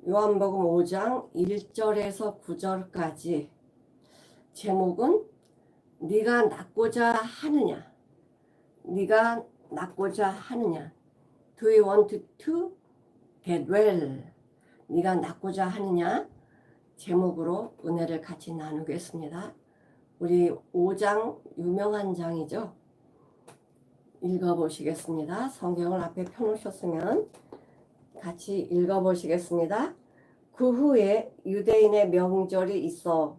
요한복음 5장 1절에서 9절까지. 제목은 네가 낫고자 하느냐, 네가 낫고자 하느냐, Do you want to get well? 네가 낫고자 하느냐 제목으로 은혜를 같이 나누겠습니다. 우리 5장 유명한 장이죠. 읽어보시겠습니다. 성경을 앞에 펴놓으셨으면 같이 읽어보시겠습니다. 그 후에 유대인의 명절이 있어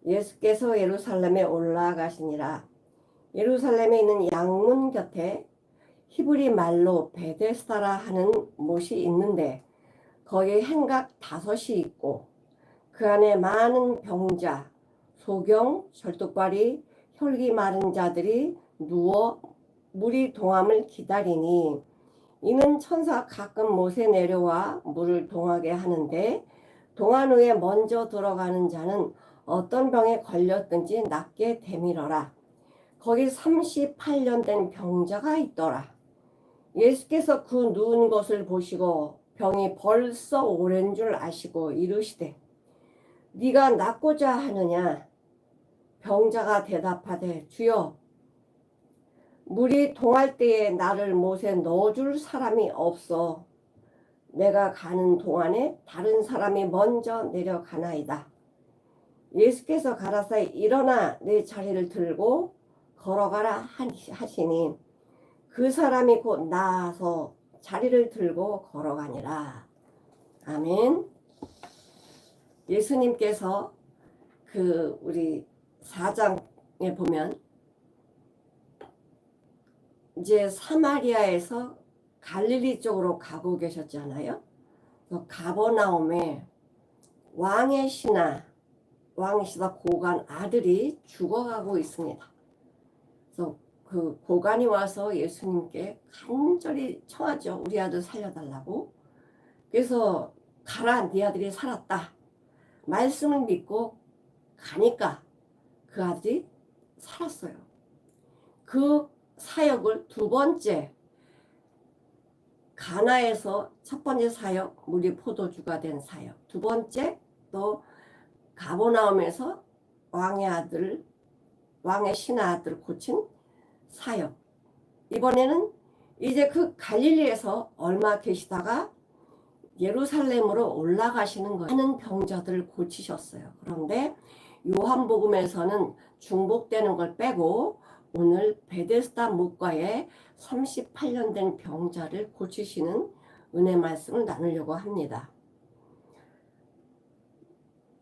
예수께서 예루살렘에 올라가시니라. 예루살렘에 있는 양문 곁에 히브리 말로 베데스다라 하는 못이 있는데 거기 행각 5이 있고 그 안에 많은 병자, 소경, 절뚝발이, 혈기 마른 자들이 누워 물이 동함을 기다리니 이는 천사가 가끔 못에 내려와 물을 동하게 하는데 동한 후에 먼저 들어가는 자는 어떤 병에 걸렸든지 낫게 되밀어라. 거기 38년 된 병자가 있더라. 예수께서 그 누운 것을 보시고 병이 벌써 오랜 줄 아시고 이르시되 네가 낫고자 하느냐? 병자가 대답하되 주여 물이 동할 때에 나를 못에 넣어줄 사람이 없어. 내가 가는 동안에 다른 사람이 먼저 내려가나이다. 예수께서 가라사대 일어나 내 자리를 들고 걸어가라 하시니 그 사람이 곧 나아서 자리를 들고 걸어가니라. 아멘. 예수님께서 우리 4장에 보면 이제 사마리아에서 갈릴리 쪽으로 가고 계셨잖아요. 가버나움에 왕의 신하 고관 아들이 죽어가고 있습니다. 그래서 그 고관이 와서 예수님께 간절히 청하죠. 우리 아들 살려달라고. 그래서 가라, 네 아들이 살았다. 말씀을 믿고 가니까 그 아들이 살았어요. 그 사역을 두 번째, 가나에서 첫 번째 사역, 물이 포도주가 된 사역. 두 번째, 또 가버나움에서 왕의 신하 아들 고친 사역. 이번에는 이제 그 갈릴리에서 얼마 계시다가 예루살렘으로 올라가시는 거예요. 많은 병자들을 고치셨어요. 그런데 요한복음에서는 중복되는 걸 빼고 오늘 베데스다 못가에 38년 된 병자를 고치시는 은혜 말씀을 나누려고 합니다.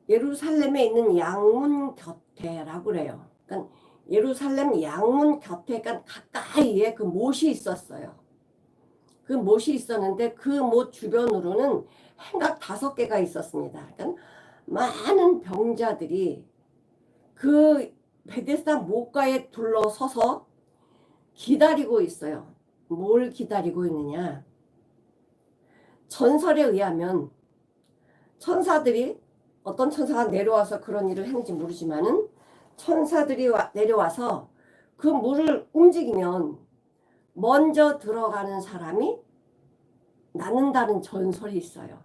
예루살렘에 있는 양문 곁에라고 그래요. 그러니까 예루살렘 양문 곁에, 그러니까 가까이에 그 못이 있었어요. 그 못이 있었는데 그 못 주변으로는 행각 5개가 있었습니다. 그러니까 많은 병자들이 그 베데스다 못가에 둘러서서 기다리고 있어요. 뭘 기다리고 있느냐? 전설에 의하면 천사들이, 어떤 천사가 내려와서 그런 일을 했는지 모르지만은 천사들이 내려와서 그 물을 움직이면 먼저 들어가는 사람이 낫는다는 전설이 있어요.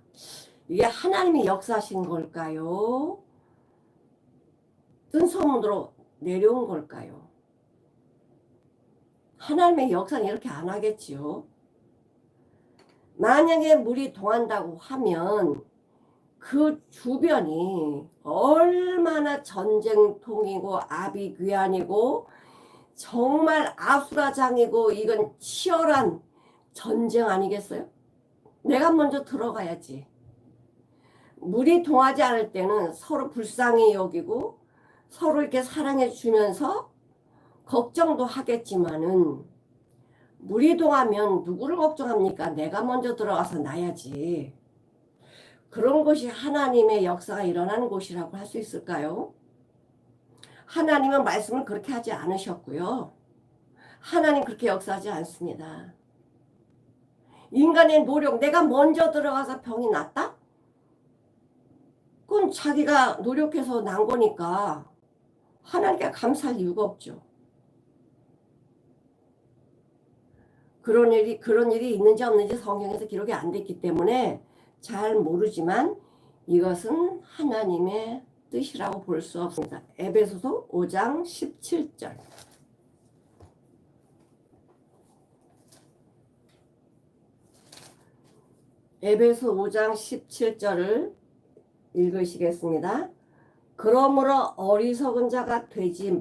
이게 하나님이 역사하신 걸까요? 뜬소문으로 내려온 걸까요? 하나님의 역사는 이렇게 안 하겠지요. 만약에 물이 동한다고 하면 그 주변이 얼마나 전쟁통이고 아비규환이고 정말 아수라장이고 이건 치열한 전쟁 아니겠어요? 내가 먼저 들어가야지. 물이 동하지 않을 때는 서로 불쌍히 여기고 서로 이렇게 사랑해 주면서 걱정도 하겠지만은 물이 동하면 누구를 걱정합니까? 내가 먼저 들어가서 나야지. 그런 곳이 하나님의 역사가 일어나는 곳이라고 할 수 있을까요? 하나님은 말씀을 그렇게 하지 않으셨고요. 하나님 그렇게 역사하지 않습니다. 인간의 노력, 내가 먼저 들어가서 병이 낫다? 그건 자기가 노력해서 난 거니까 하나님께 감사할 이유가 없죠. 그런 일이 있는지 없는지 성경에서 기록이 안 됐기 때문에 잘 모르지만 이것은 하나님의 뜻이라고 볼 수 없습니다. 에베소서 5장 17절. 에베소 5장 17절을 읽으시겠습니다. 그러므로 어리석은 자가 되지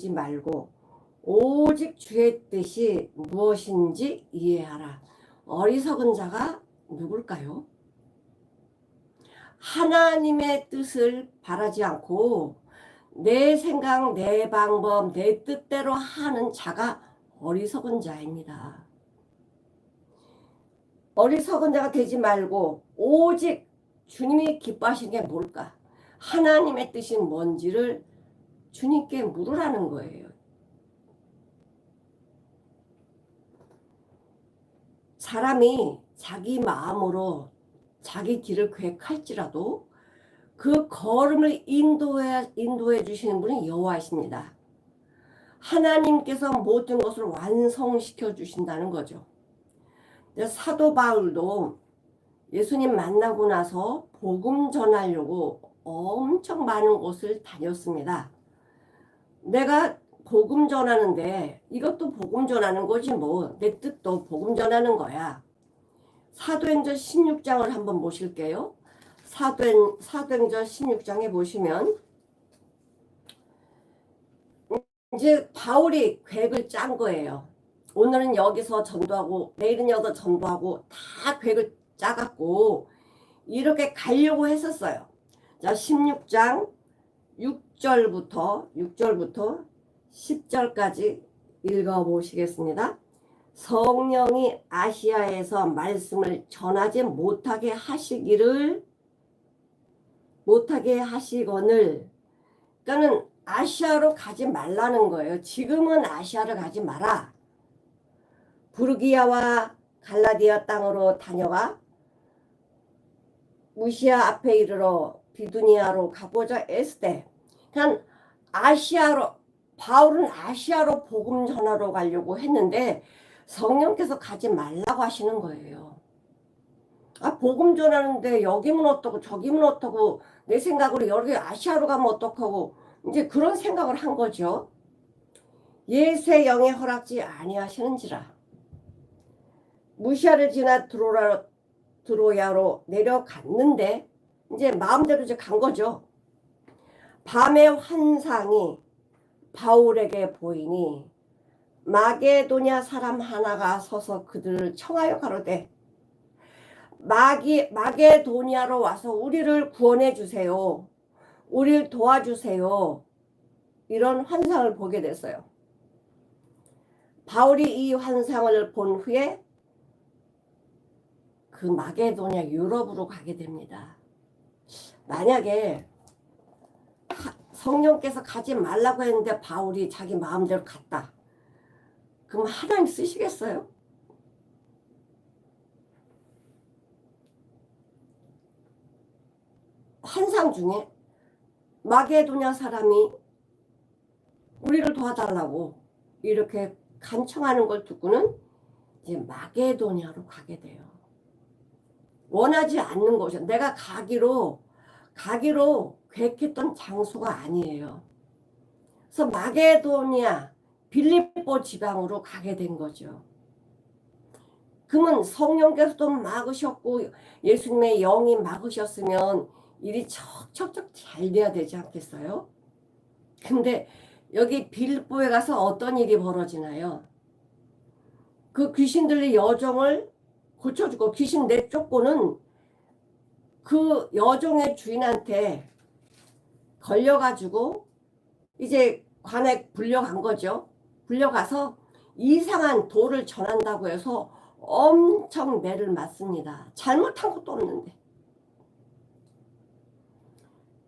말고 오직 주의 뜻이 무엇인지 이해하라. 어리석은 자가 누굴까요? 하나님의 뜻을 바라지 않고 내 생각, 내 방법, 내 뜻대로 하는 자가 어리석은 자입니다. 어리석은 자가 되지 말고 오직 주님이 기뻐하시는 게 뭘까? 하나님의 뜻이 뭔지를 주님께 물으라는 거예요. 사람이 자기 마음으로 자기 길을 계획할지라도 그 걸음을 인도해 주시는 분이 여호와이십니다. 하나님께서 모든 것을 완성시켜 주신다는 거죠. 사도 바울도 예수님 만나고 나서 복음 전하려고 엄청 많은 곳을 다녔습니다. 내가 복음 전하는데 이것도 복음 전하는 거지 뭐. 내 뜻도 복음 전하는 거야. 사도행전 16장을 한번 보실게요. 사도행전 16장에 보시면 이제 바울이 계획을 짠 거예요. 오늘은 여기서 전도하고 내일은 여기서 전도하고 다 계획을 짜갖고 이렇게 가려고 했었어요. 자, 16장 6절부터 10절까지 읽어보시겠습니다. 성령이 아시아에서 말씀을 전하지 못하게 하시거늘, 그러니까는 아시아로 가지 말라는 거예요. 지금은 아시아를 가지 마라. 부르기아와 갈라디아 땅으로 다녀가 무시아 앞에 이르러 비두니아로 가고자 애쓰되, 그러니까 바울은 아시아로 복음 전하러 가려고 했는데 성령께서 가지 말라고 하시는 거예요. 복음 전하는데 여기면 어떠고 저기면 어떠고, 내 생각으로 여기 아시아로 가면 어떡하고, 이제 그런 생각을 한 거죠. 예수의 영에 허락지 아니하시는지라. 무시아를 지나 드로야로 내려갔는데 이제 마음대로 이제 간 거죠. 밤의 환상이 바울에게 보이니 마게도냐 사람 하나가 서서 그들을 청하여 가로되 마게도냐로 와서 우리를 구원해 주세요. 우리를 도와주세요. 이런 환상을 보게 됐어요. 바울이 이 환상을 본 후에 그 마게도냐 유럽으로 가게 됩니다. 만약에 성령께서 가지 말라고 했는데 바울이 자기 마음대로 갔다. 그럼 하나님 쓰시겠어요? 환상 중에 마게도냐 사람이 우리를 도와달라고 이렇게 간청하는 걸 듣고는 이제 마게도냐로 가게 돼요. 원하지 않는 곳이야. 내가 가기로 계획했던 장소가 아니에요. 그래서 마게도냐 빌립보 지방으로 가게 된 거죠. 그러면 성령께서도 막으셨고 예수님의 영이 막으셨으면 일이 척척척 잘 돼야 되지 않겠어요? 근데 여기 빌립보에 가서 어떤 일이 벌어지나요? 그 귀신들의 여종을 고쳐주고 귀신 내쫓고는 그 여종의 주인한테 걸려가지고 이제 관에 불려간 거죠. 불려가서 이상한 도를 전한다고 해서 엄청 매를 맞습니다. 잘못한 것도 없는데.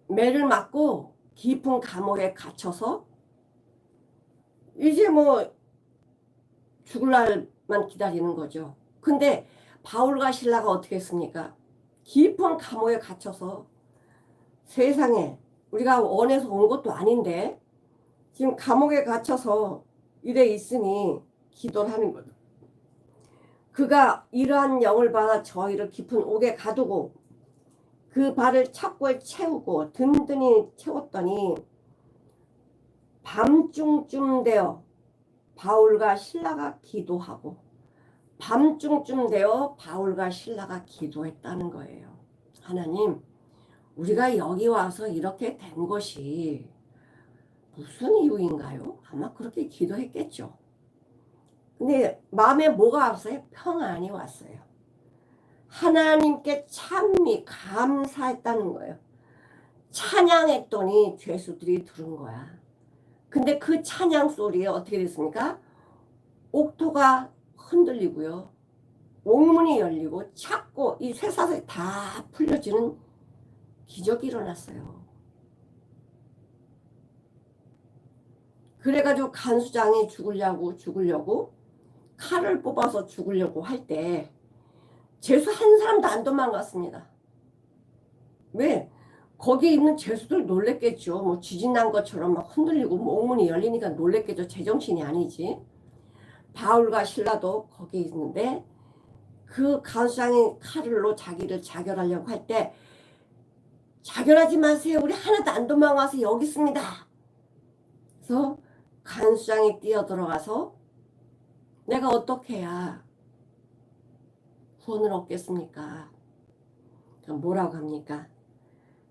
매를 맞고 깊은 감옥에 갇혀서 이제 뭐 죽을 날만 기다리는 거죠. 근데 바울과 실라가 어떻게 했습니까? 깊은 감옥에 갇혀서 세상에 우리가 원해서 온 것도 아닌데 지금 감옥에 갇혀서 이래 있으니 기도를 하는 거죠. 그가 이러한 영을 받아 저희를 깊은 옥에 가두고 그 발을 착고에 채우고 든든히 채웠더니 밤중쯤 되어 바울과 실라가 기도하고, 밤중쯤 되어 바울과 실라가 기도했다는 거예요. 하나님, 우리가 여기 와서 이렇게 된 것이 무슨 이유인가요? 아마 그렇게 기도했겠죠. 근데 마음에 뭐가 왔어요? 평안이 왔어요. 하나님께 참미 감사했다는 거예요. 찬양했더니 죄수들이 들은 거야. 근데 그 찬양 소리에 어떻게 됐습니까? 옥토가 흔들리고요. 옥문이 열리고 찾고 이 쇠사슬이 다 풀려지는 기적이 일어났어요. 그래가지고 간수장이 죽으려고 칼을 뽑아서 죽으려고 할 때 죄수 한 사람도 안 도망갔습니다. 왜? 거기에 있는 죄수들 놀랬겠죠. 뭐 지진 난 것처럼 막 흔들리고 옥문이 열리니까 놀랬겠죠. 제정신이 아니지. 바울과 실라도 거기에 있는데 그 간수장이 칼로 자기를 자결하려고 할 때 자결하지 마세요. 우리 하나도 안 도망와서 여기 있습니다. 그래서 간수장이 뛰어들어가서 내가 어떻게 해야 구원을 얻겠습니까? 그럼 뭐라고 합니까?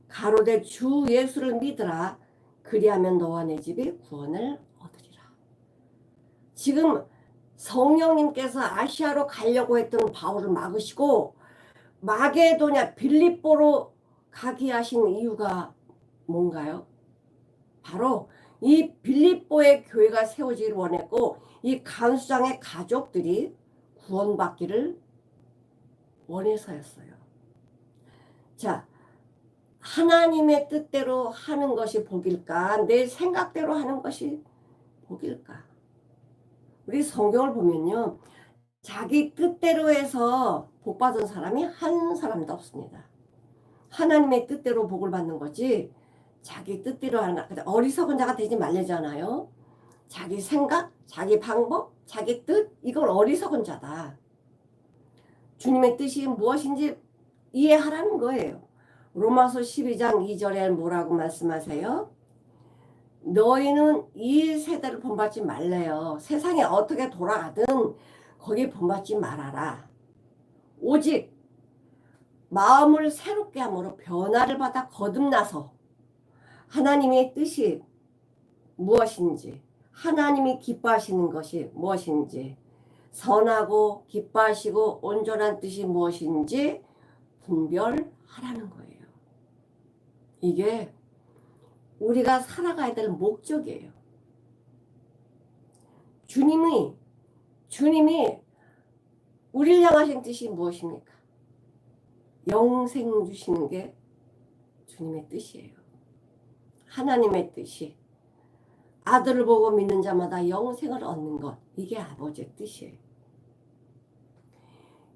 가로되 주 예수를 믿으라. 그리하면 너와 내 집이 구원을 얻으리라. 지금 성령님께서 아시아로 가려고 했던 바울을 막으시고 마게도냐 빌립보로 가게 하신 이유가 뭔가요? 바로 이 빌립보의 교회가 세워지기를 원했고 이 간수장의 가족들이 구원받기를 원해서였어요. 자, 하나님의 뜻대로 하는 것이 복일까? 내 생각대로 하는 것이 복일까? 우리 성경을 보면요. 자기 뜻대로 해서 복 받은 사람이 한 사람도 없습니다. 하나님의 뜻대로 복을 받는 거지 자기 뜻대로 하는, 어리석은 자가 되지 말래잖아요. 자기 생각, 자기 방법, 자기 뜻, 이걸 어리석은 자다. 주님의 뜻이 무엇인지 이해하라는 거예요. 로마서 12장 2절에 뭐라고 말씀하세요? 너희는 이 세대를 본받지 말래요. 세상이 어떻게 돌아가든 거기에 본받지 말아라. 오직 마음을 새롭게 함으로 변화를 받아 거듭나서 하나님의 뜻이 무엇인지, 하나님이 기뻐하시는 것이 무엇인지, 선하고 기뻐하시고 온전한 뜻이 무엇인지 분별하라는 거예요. 이게 우리가 살아가야 될 목적이에요. 주님이 우리를 향하신 뜻이 무엇입니까? 영생 주시는 게 주님의 뜻이에요. 하나님의 뜻이 아들을 보고 믿는 자마다 영생을 얻는 것, 이게 아버지의 뜻이에요.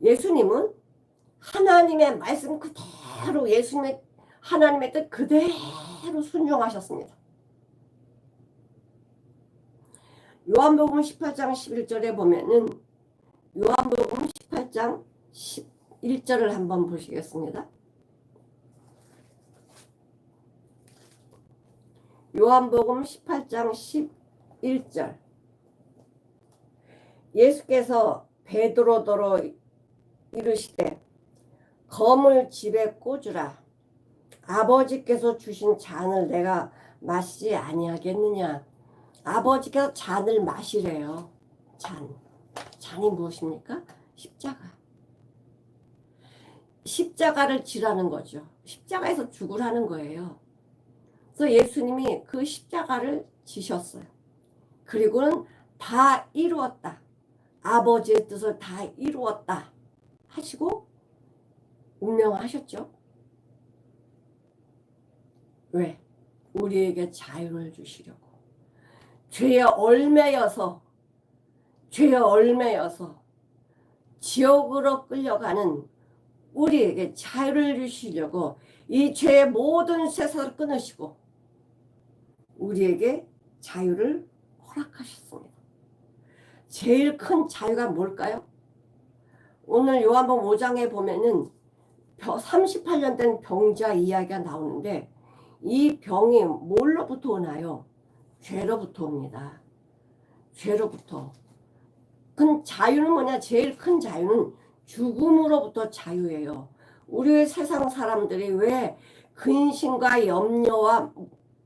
예수님은 하나님의 말씀 그대로, 예수님의 하나님의 뜻 그대로 순종하셨습니다. 요한복음 18장 11절에 보면은, 요한복음 18장 11절을 한번 보시겠습니다. 요한복음 18장 11절. 예수께서 베드로더러 이르시되 검을 집에 꽂으라. 아버지께서 주신 잔을 내가 마시지 아니하겠느냐. 아버지께서 잔을 마시래요. 잔이 무엇입니까? 십자가. 십자가를 지라는 거죠. 십자가에서 죽으라는 거예요. 그래서 예수님이 그 십자가를 지셨어요. 그리고는 다 이루었다. 아버지의 뜻을 다 이루었다 하시고 운명하셨죠. 왜? 우리에게 자유를 주시려고. 죄에 얽매여서 지옥으로 끌려가는 우리에게 자유를 주시려고 이 죄의 모든 쇠사슬을 끊으시고 우리에게 자유를 허락하셨습니다. 제일 큰 자유가 뭘까요? 오늘 요한복음 5장에 보면은 38년 된 병자 이야기가 나오는데 이 병이 뭘로부터 오나요? 죄로부터 옵니다. 죄로부터. 큰 자유는 뭐냐? 제일 큰 자유는 죽음으로부터 자유예요. 우리 세상 사람들이 왜 근심과 염려와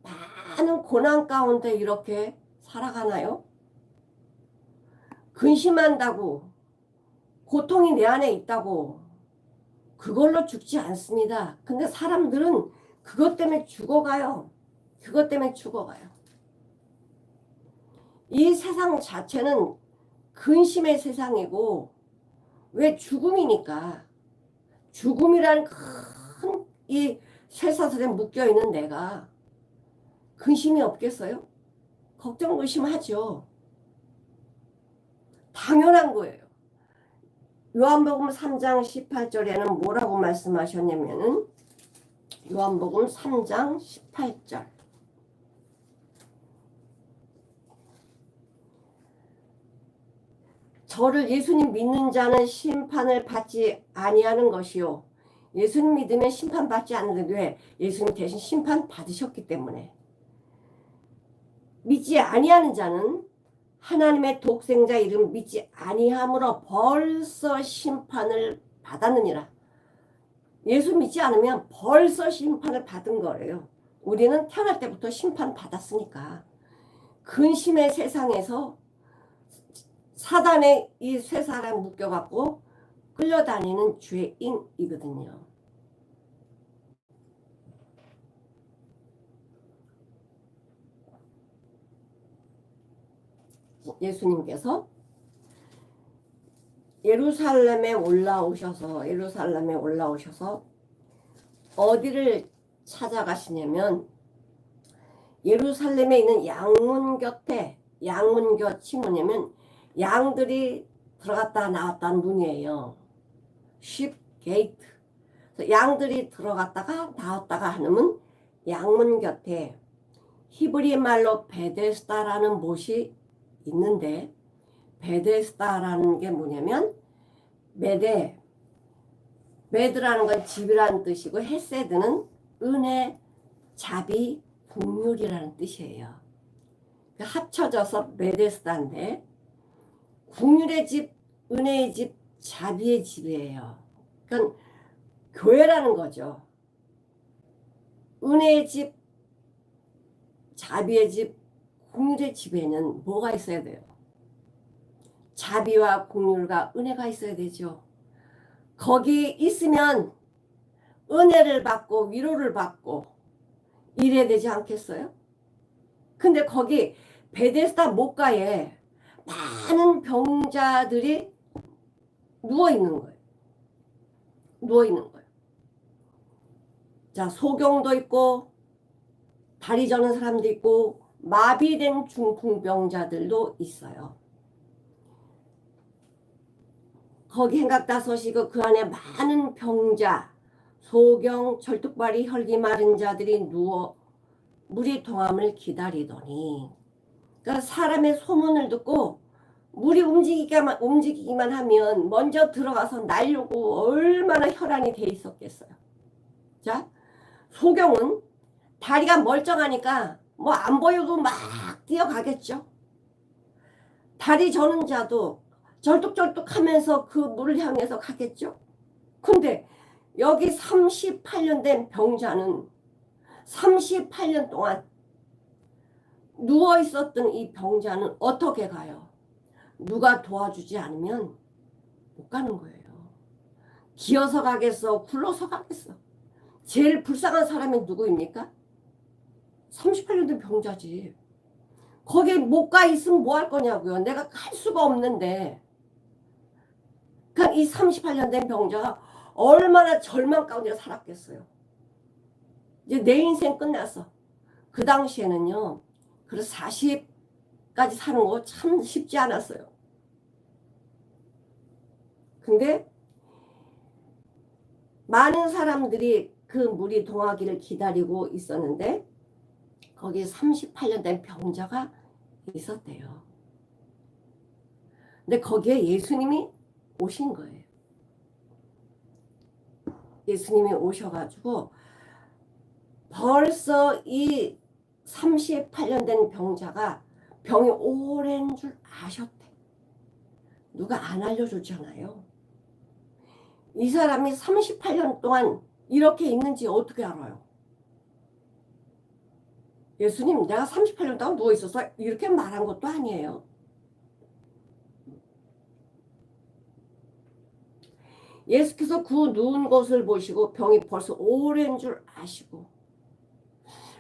많은 고난 가운데 이렇게 살아가나요? 근심한다고, 고통이 내 안에 있다고 그걸로 죽지 않습니다. 근데 사람들은 그것 때문에 죽어가요. 그것 때문에 죽어가요. 이 세상 자체는 근심의 세상이고, 왜 죽음이니까. 죽음이란 큰 이 쇠사슬에 묶여있는 내가 근심이 없겠어요? 걱정 의심하죠. 당연한 거예요. 요한복음 3장 18절에는 뭐라고 말씀하셨냐면은 요한복음 3장 18절 저를 예수님 믿는 자는 심판을 받지 아니하는 것이요. 예수님 믿으면 심판받지 않는데 왜? 예수님 대신 심판 받으셨기 때문에. 믿지 아니하는 자는 하나님의 독생자 이름 믿지 아니함으로 벌써 심판을 받았느니라. 예수 믿지 않으면 벌써 심판을 받은 거예요. 우리는 태어날 때부터 심판 받았으니까. 근심의 세상에서 사단의 이 쇠사슬에 묶여갖고 끌려다니는 죄인이거든요. 예수님께서 예루살렘에 올라오셔서 어디를 찾아가시냐면 예루살렘에 있는 양문 곁이 뭐냐면 양들이 들어갔다 나왔다는 문이에요. sheep gate. 양들이 들어갔다가 나왔다가 하는 문, 양문 곁에 히브리 말로 베데스다라는 못이 있는데, 베데스다라는 게 뭐냐면 메드라는 건 집이라는 뜻이고 헤세드는 은혜, 자비, 긍휼이라는 뜻이에요. 합쳐져서 베데스다인데 긍휼의 집, 은혜의 집, 자비의 집이에요. 그러니까 교회라는 거죠. 은혜의 집, 자비의 집, 긍휼의 집에는 뭐가 있어야 돼요? 자비와 긍휼과 은혜가 있어야 되죠. 거기 있으면 은혜를 받고 위로를 받고 이래야 되지 않겠어요? 근데 거기 베데스다 못가에 많은 병자들이 누워있는 거예요. 자, 소경도 있고 다리 저는 사람도 있고 마비된 중풍병자들도 있어요. 거기 행각다섯이고 그 안에 많은 병자, 소경, 절뚝발이 혈기 마른 자들이 누워 물이 동함을 기다리더니, 그러니까 사람의 소문을 듣고 물이 움직이기만 하면 먼저 들어가서 날려고 얼마나 혈안이 돼 있었겠어요. 자, 소경은 다리가 멀쩡하니까 뭐 안 보여도 막 뛰어가겠죠. 다리 저는 자도 절뚝절뚝 하면서 그 물을 향해서 가겠죠. 근데 여기 38년 된 병자는 38년 동안 누워 있었던 이 병자는 어떻게 가요? 누가 도와주지 않으면 못 가는 거예요. 기어서 가겠어? 굴러서 가겠어? 제일 불쌍한 사람이 누구입니까? 38년 된 병자지. 거기 못 가 있으면 뭐 할 거냐고요. 내가 갈 수가 없는데. 그러니까 이 38년 된 병자가 얼마나 절망 가운데 살았겠어요. 이제 내 인생 끝났어. 그 당시에는요. 그래서 40까지 사는 거 참 쉽지 않았어요. 근데 많은 사람들이 그 물이 동하기를 기다리고 있었는데 거기에 38년 된 병자가 있었대요. 근데 거기에 예수님이 오신 거예요. 예수님이 오셔가지고 벌써 이 38년 된 병자가 병이 오랜 줄 아셨대. 누가 안 알려줬잖아요. 이 사람이 38년 동안 이렇게 있는지 어떻게 알아요? 예수님, 내가 38년 동안 누워있어서 이렇게 말한 것도 아니에요. 예수께서 그 누운 것을 보시고 병이 벌써 오랜 줄 아시고,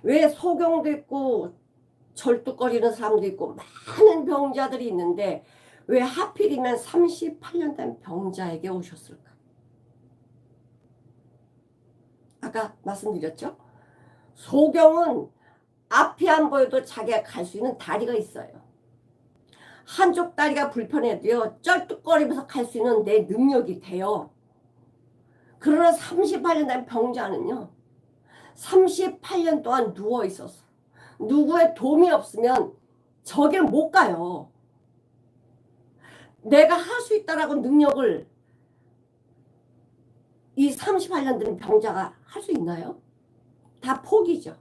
왜 소경도 있고 절뚝거리는 사람도 있고 많은 병자들이 있는데 왜 하필이면 38년 된 병자에게 오셨을까? 아까 말씀드렸죠? 소경은 앞이 안 보여도 자기가 갈 수 있는 다리가 있어요. 한쪽 다리가 불편해도요, 쩔뚝거리면서 갈 수 있는 내 능력이 돼요. 그러나 38년 된 병자는요, 38년 동안 누워 있었어. 누구의 도움이 없으면 저길 못 가요. 내가 할 수 있다라고 능력을 이 38년 된 병자가 할 수 있나요? 다 포기죠.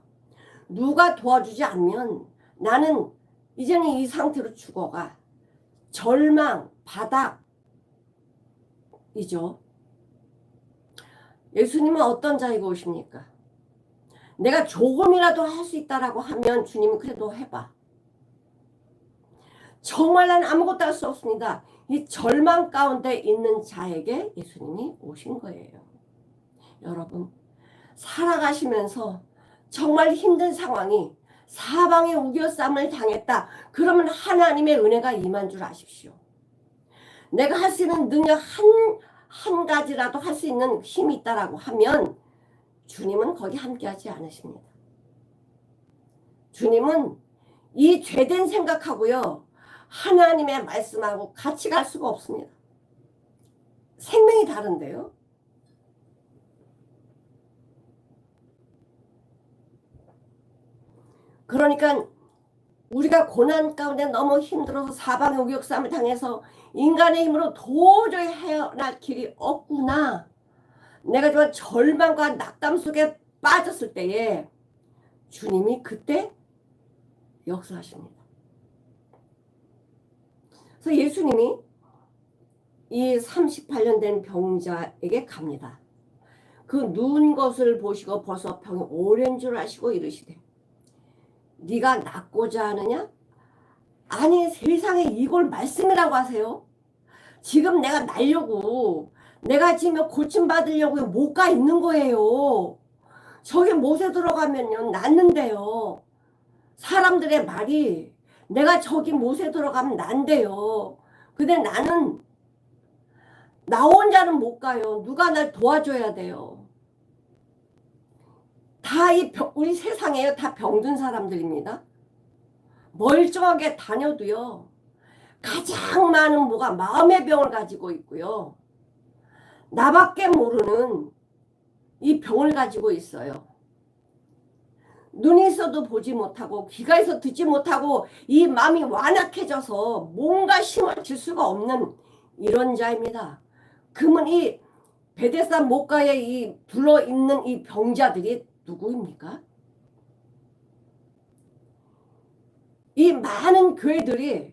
누가 도와주지 않으면 나는 이제는 이 상태로 죽어가. 절망, 바닥이죠. 예수님은 어떤 자에게 오십니까? 내가 조금이라도 할 수 있다라고 하면 주님은 그래도 해봐. 정말 난 아무것도 할 수 없습니다. 이 절망 가운데 있는 자에게 예수님이 오신 거예요. 여러분, 살아가시면서 정말 힘든 상황이 사방에 우겨쌈을 당했다. 그러면 하나님의 은혜가 임한 줄 아십시오. 내가 할 수 있는 능력 한 가지라도 할 수 있는 힘이 있다라고 하면 주님은 거기 함께하지 않으십니다. 주님은 이 죄된 생각하고요, 하나님의 말씀하고 같이 갈 수가 없습니다. 생명이 다른데요. 그러니까 우리가 고난 가운데 너무 힘들어서 사방에 우격쌈을 당해서 인간의 힘으로 도저히 헤어날 길이 없구나. 내가 정말 절망과 낙담 속에 빠졌을 때에 주님이 그때 역사하십니다. 그래서 예수님이 이 38년 된 병자에게 갑니다. 그 누운 것을 보시고 벌써 병이 오랜 줄 아시고 이르시되 네가 낫고자 하느냐? 아니, 세상에 이걸 말씀이라고 하세요? 지금 내가 날려고, 내가 지금 고침받으려고 못 가 있는 거예요. 저기 못에 들어가면요 낫는데요. 사람들의 말이 내가 저기 못에 들어가면 난대요. 근데 나는 나 혼자는 못 가요. 누가 날 도와줘야 돼요. 다 우리 세상에요, 다 병든 사람들입니다. 멀쩡하게 다녀도요, 가장 많은 뭐가 마음의 병을 가지고 있고요, 나밖에 모르는 이 병을 가지고 있어요. 눈이 있어도 보지 못하고 귀가 있어 듣지 못하고 이 마음이 완악해져서 뭔가 힘을 줄 수가 없는 이런 자입니다. 그러면 이 베데스다 목가에 이 둘러있는 이 병자들이 누구입니까? 이 많은 교회들이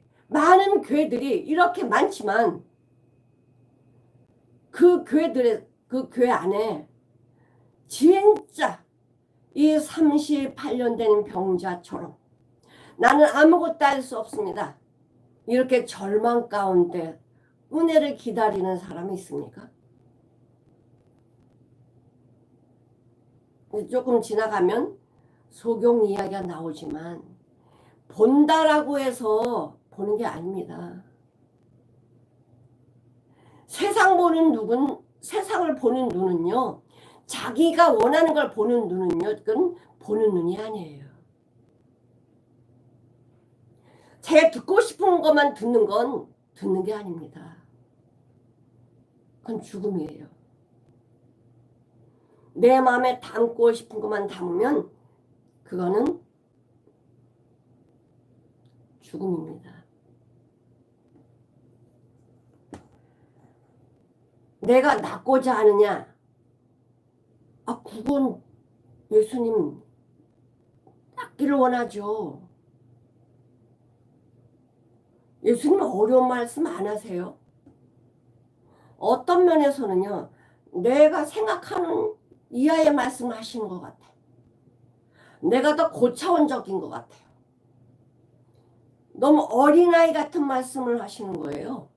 이렇게 많지만 그 교회 안에 진짜 이 38년 된 병자처럼 나는 아무것도 할 수 없습니다, 이렇게 절망 가운데 은혜를 기다리는 사람이 있습니까? 조금 지나가면 소경 이야기가 나오지만 본다라고 해서 보는 게 아닙니다. 세상을 보는 눈은요, 자기가 원하는 걸 보는 눈은요, 그건 보는 눈이 아니에요. 자기가 듣고 싶은 것만 듣는 건 듣는 게 아닙니다. 그건 죽음이에요. 내 마음에 담고 싶은 것만 담으면 그거는 죽음입니다. 내가 낫고자 하느냐? 그건 예수님 낫기를 원하죠. 예수님 어려운 말씀 안 하세요. 어떤 면에서는요, 내가 생각하는 이하의 말씀을 하시는 것 같아. 내가 더 고차원적인 것 같아요. 너무 어린아이 같은 말씀을 하시는 거예요.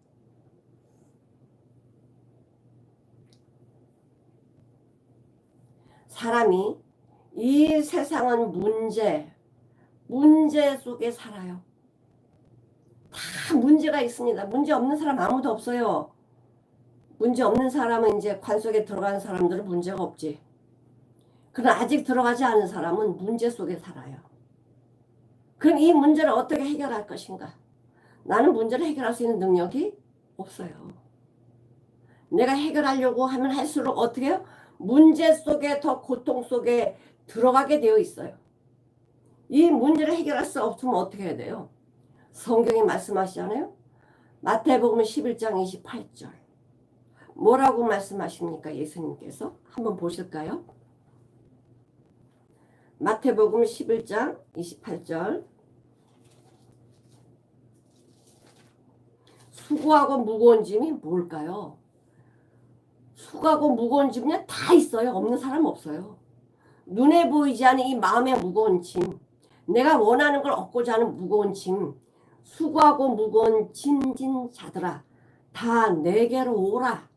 사람이 이 세상은 문제 속에 살아요. 다 문제가 있습니다. 문제 없는 사람 아무도 없어요. 문제 없는 사람은 이제 관 속에 들어간 사람들은 문제가 없지. 그러나 아직 들어가지 않은 사람은 문제 속에 살아요. 그럼 이 문제를 어떻게 해결할 것인가? 나는 문제를 해결할 수 있는 능력이 없어요. 내가 해결하려고 하면 할수록 어떻게 해요? 문제 속에 더 고통 속에 들어가게 되어 있어요. 이 문제를 해결할 수 없으면 어떻게 해야 돼요? 성경이 말씀하시잖아요. 마태복음 11장 28절. 뭐라고 말씀하십니까? 예수님께서. 한번 보실까요? 마태복음 11장 28절. 수고하고 무거운 짐이 뭘까요? 수고하고 무거운 짐은 다 있어요. 없는 사람 없어요. 눈에 보이지 않는 이 마음의 무거운 짐, 내가 원하는 걸 얻고자 하는 무거운 짐, 수고하고 무거운 짐진 자들아 다 내게로 오라.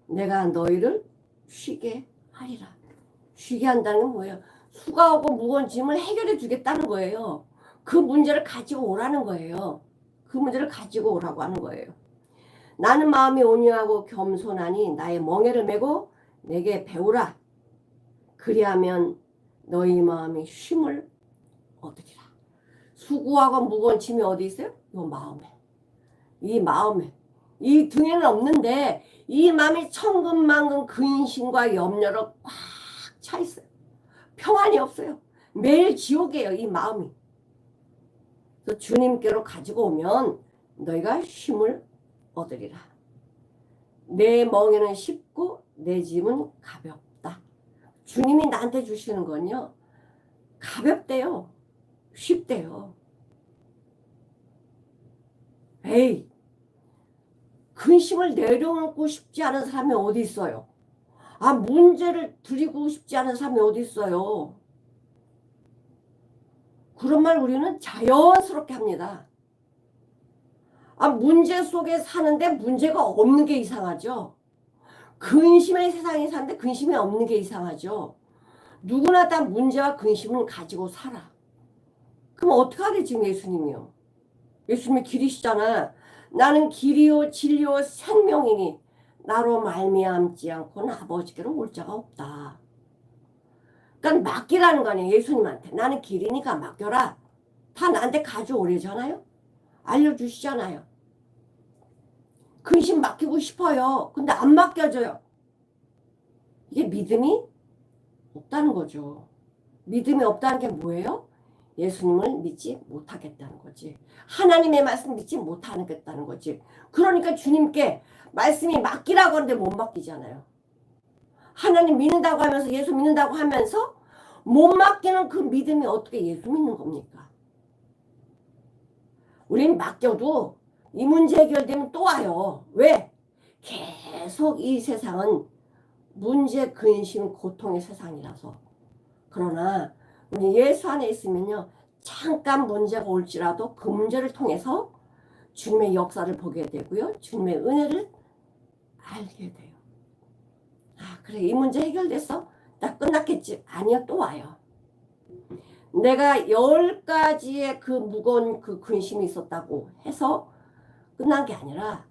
내가 너희를 쉬게 하리라. 쉬게 한다는 건 뭐예요? 수고하고 무거운 짐을 해결해 주겠다는 거예요. 그 문제를 가지고 오라는 거예요. 그 문제를 가지고 오라고 하는 거예요. 나는 마음이 온유하고 겸손하니 나의 멍에를 메고 내게 배우라. 그리하면 너희 마음이 쉼을 얻으리라. 수고하고 무거운 짐이 어디 있어요? 이 마음에. 이 마음에. 이 등에는 없는데 이 마음이 천근만근 근심과 염려로 꽉 차 있어요. 평안이 없어요. 매일 지옥이에요. 이 마음이. 그래서 주님께로 가지고 오면 너희가 쉼을 얻으리라. 내 멍에는 쉽고 내 짐은 가볍다. 주님이 나한테 주시는 건요. 가볍대요. 쉽대요. 에이, 근심을 내려놓고 싶지 않은 사람이 어디 있어요? 문제를 드리고 싶지 않은 사람이 어디 있어요? 그런 말 우리는 자연스럽게 합니다. 문제 속에 사는데 문제가 없는 게 이상하죠. 근심의 세상에 사는데 근심이 없는 게 이상하죠. 누구나 다 문제와 근심을 가지고 살아. 그럼 어떻게 하래 지금 예수님이요? 예수님이 길이시잖아. 나는 길이요 진리요 생명이니 나로 말미암지 않고는 아버지께로 올 자가 없다. 그러니까 맡기라는 거 아니에요. 예수님한테. 나는 길이니까 맡겨라. 다 나한테 가져오래잖아요. 알려주시잖아요. 근심 맡기고 싶어요. 근데 안 맡겨져요. 이게 믿음이 없다는 거죠. 믿음이 없다는 게 뭐예요? 예수님을 믿지 못하겠다는 거지. 하나님의 말씀 믿지 못하겠다는 거지. 그러니까 주님께 말씀이 맡기라고 하는데 못 맡기잖아요. 하나님 믿는다고 하면서 예수 믿는다고 하면서 못 맡기는 그 믿음이 어떻게 예수 믿는 겁니까? 우린 맡겨도 이 문제 해결되면 또 와요. 왜? 계속 이 세상은 문제, 근심, 고통의 세상이라서. 그러나 우리 예수 안에 있으면요. 잠깐 문제가 올지라도 그 문제를 통해서 주님의 역사를 보게 되고요. 주님의 은혜를 알게 돼요. 그래 이 문제 해결됐어? 나 끝났겠지? 아니요 또 와요. 내가 10가지의 그 무거운 그 근심이 있었다고 해서 끝난 게 아니라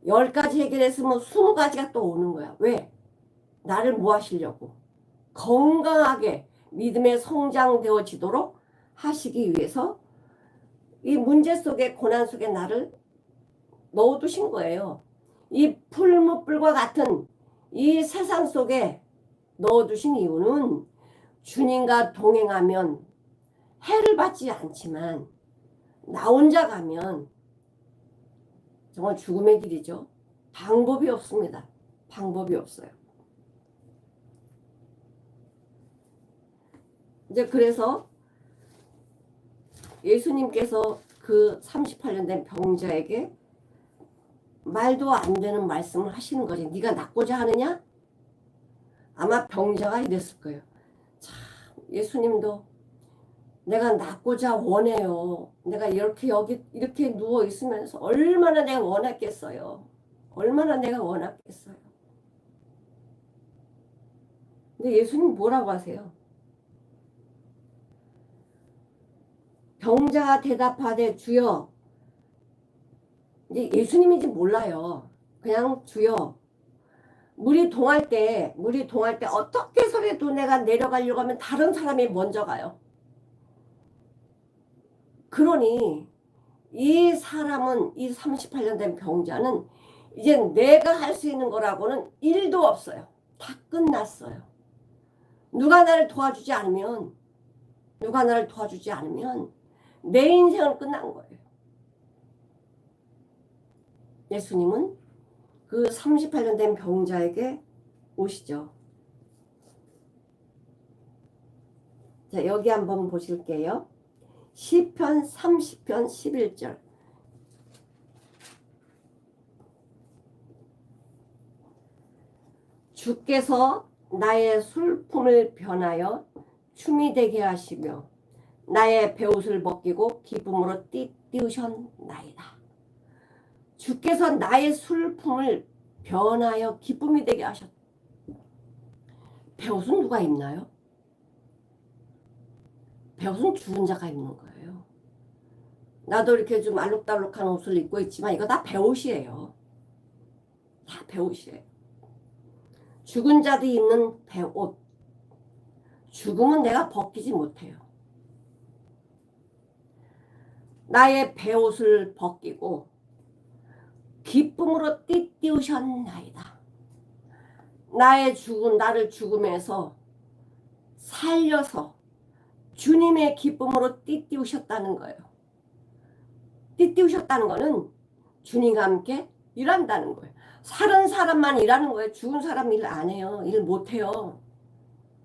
10가지 해결했으면 20가지가 또 오는 거야. 왜? 나를 뭐 하시려고? 건강하게 믿음의 성장되어지도록 하시기 위해서 이 문제 속에 고난 속에 나를 넣어두신 거예요. 이 풀무불과 같은 이 세상 속에 넣어두신 이유는 주님과 동행하면 해를 받지 않지만 나 혼자 가면 정말 죽음의 길이죠. 방법이 없습니다. 방법이 없어요. 이제 그래서 예수님께서 그 38년 된 병자에게 말도 안 되는 말씀을 하시는 거지. 네가 낫고자 하느냐? 아마 병자가 이랬을 거예요. 참 예수님도 내가 낫고자 원해요. 내가 이렇게 여기 이렇게 누워 있으면서 얼마나 내가 원했겠어요. 얼마나 내가 원했겠어요. 근데 예수님 뭐라고 하세요? 병자가 대답하되 주여. 이제 예수님인지 몰라요. 그냥 주여. 물이 동할 때 어떻게 해서라도 내가 내려가려고 하면 다른 사람이 먼저 가요. 그러니 이 사람은, 이 38년 된 병자는 이제 내가 할 수 있는 거라고는 일도 없어요. 다 끝났어요. 누가 나를 도와주지 않으면 내 인생은 끝난 거예요. 예수님은 그 38년 된 병자에게 오시죠. 자, 여기 한번 보실게요. 시편 30편 11절. 주께서 나의 슬픔을 변하여 춤이 되게 하시며 나의 베옷을 벗기고 기쁨으로 띠띠우셨나이다. 주께서 나의 슬픔을 변하여 기쁨이 되게 하셨다. 베옷은 누가 입나요? 베옷은 죽은 자가 입는 거예요. 나도 이렇게 좀 알록달록한 옷을 입고 있지만 이거 다 베옷이에요. 다 베옷이에요. 죽은 자들이 입는 베옷. 죽음은 내가 벗기지 못해요. 나의 베옷을 벗기고 기쁨으로 띠띠우셨나이다. 나를 죽음에서 살려서 주님의 기쁨으로 띠띠우셨다는 거예요. 띠띠우셨다는 거는 주님과 함께 일한다는 거예요. 살은 사람만 일하는 거예요. 죽은 사람 일 안 해요. 일 못 해요.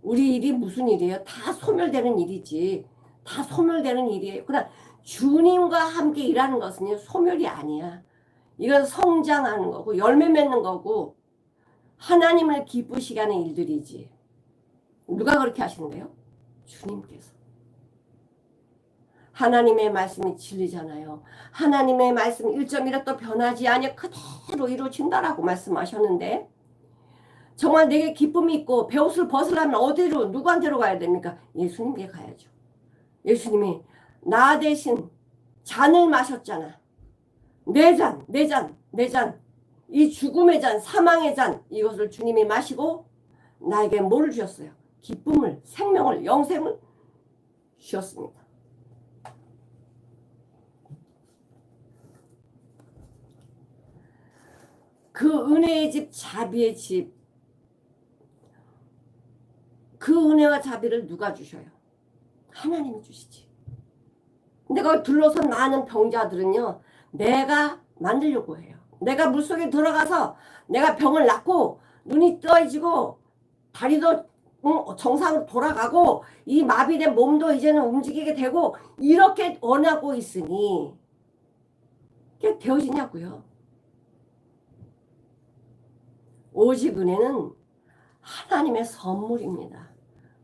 우리 일이 무슨 일이에요? 다 소멸되는 일이지. 다 소멸되는 일이에요. 그러나 주님과 함께 일하는 것은 소멸이 아니야. 이건 성장하는 거고 열매 맺는 거고 하나님을 기쁘시게 하는 일들이지. 누가 그렇게 하시는데요? 주님께서. 하나님의 말씀이 진리잖아요. 하나님의 말씀 1.1도 변하지 아니 그대로 이루어진다라고 말씀하셨는데 정말 내게 기쁨이 있고 베옷을 벗으려면 어디로 누구한테로 가야 됩니까? 예수님께 가야죠. 예수님이 나 대신 잔을 마셨잖아. 내 잔. 이 죽음의 잔, 사망의 잔 이것을 주님이 마시고 나에게 뭐를 주셨어요? 기쁨을, 생명을, 영생을 주셨습니다. 그 은혜의 집, 자비의 집, 그 은혜와 자비를 누가 주셔요? 하나님이 주시지. 근데 거기 둘러선 많은 병자들은요, 내가 만들려고 해요. 내가 물속에 들어가서 내가 병을 낫고 눈이 떠지고 다리도 정상으로 돌아가고 이 마비된 몸도 이제는 움직이게 되고 이렇게 원하고 있으니 그게 되어지냐고요. 오직 은혜는 하나님의 선물입니다.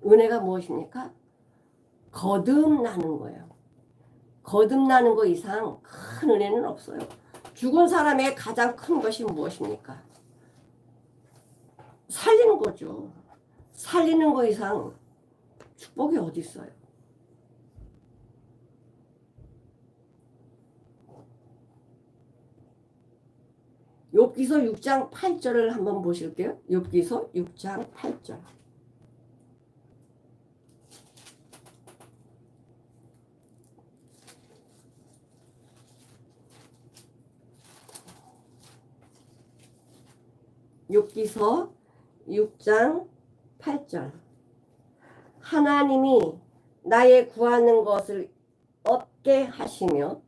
은혜가 무엇입니까? 거듭나는 거예요. 거듭나는 거 이상 큰 은혜는 없어요. 죽은 사람의 가장 큰 것이 무엇입니까? 살리는 거죠. 살리는 거 이상 축복이 어디 있어요? 욥기서 6장 8절을 한번 보실게요. 욥기서 6장 8절. 욥기서 6장 8절. 하나님이 나의 구하는 것을 얻게 하시며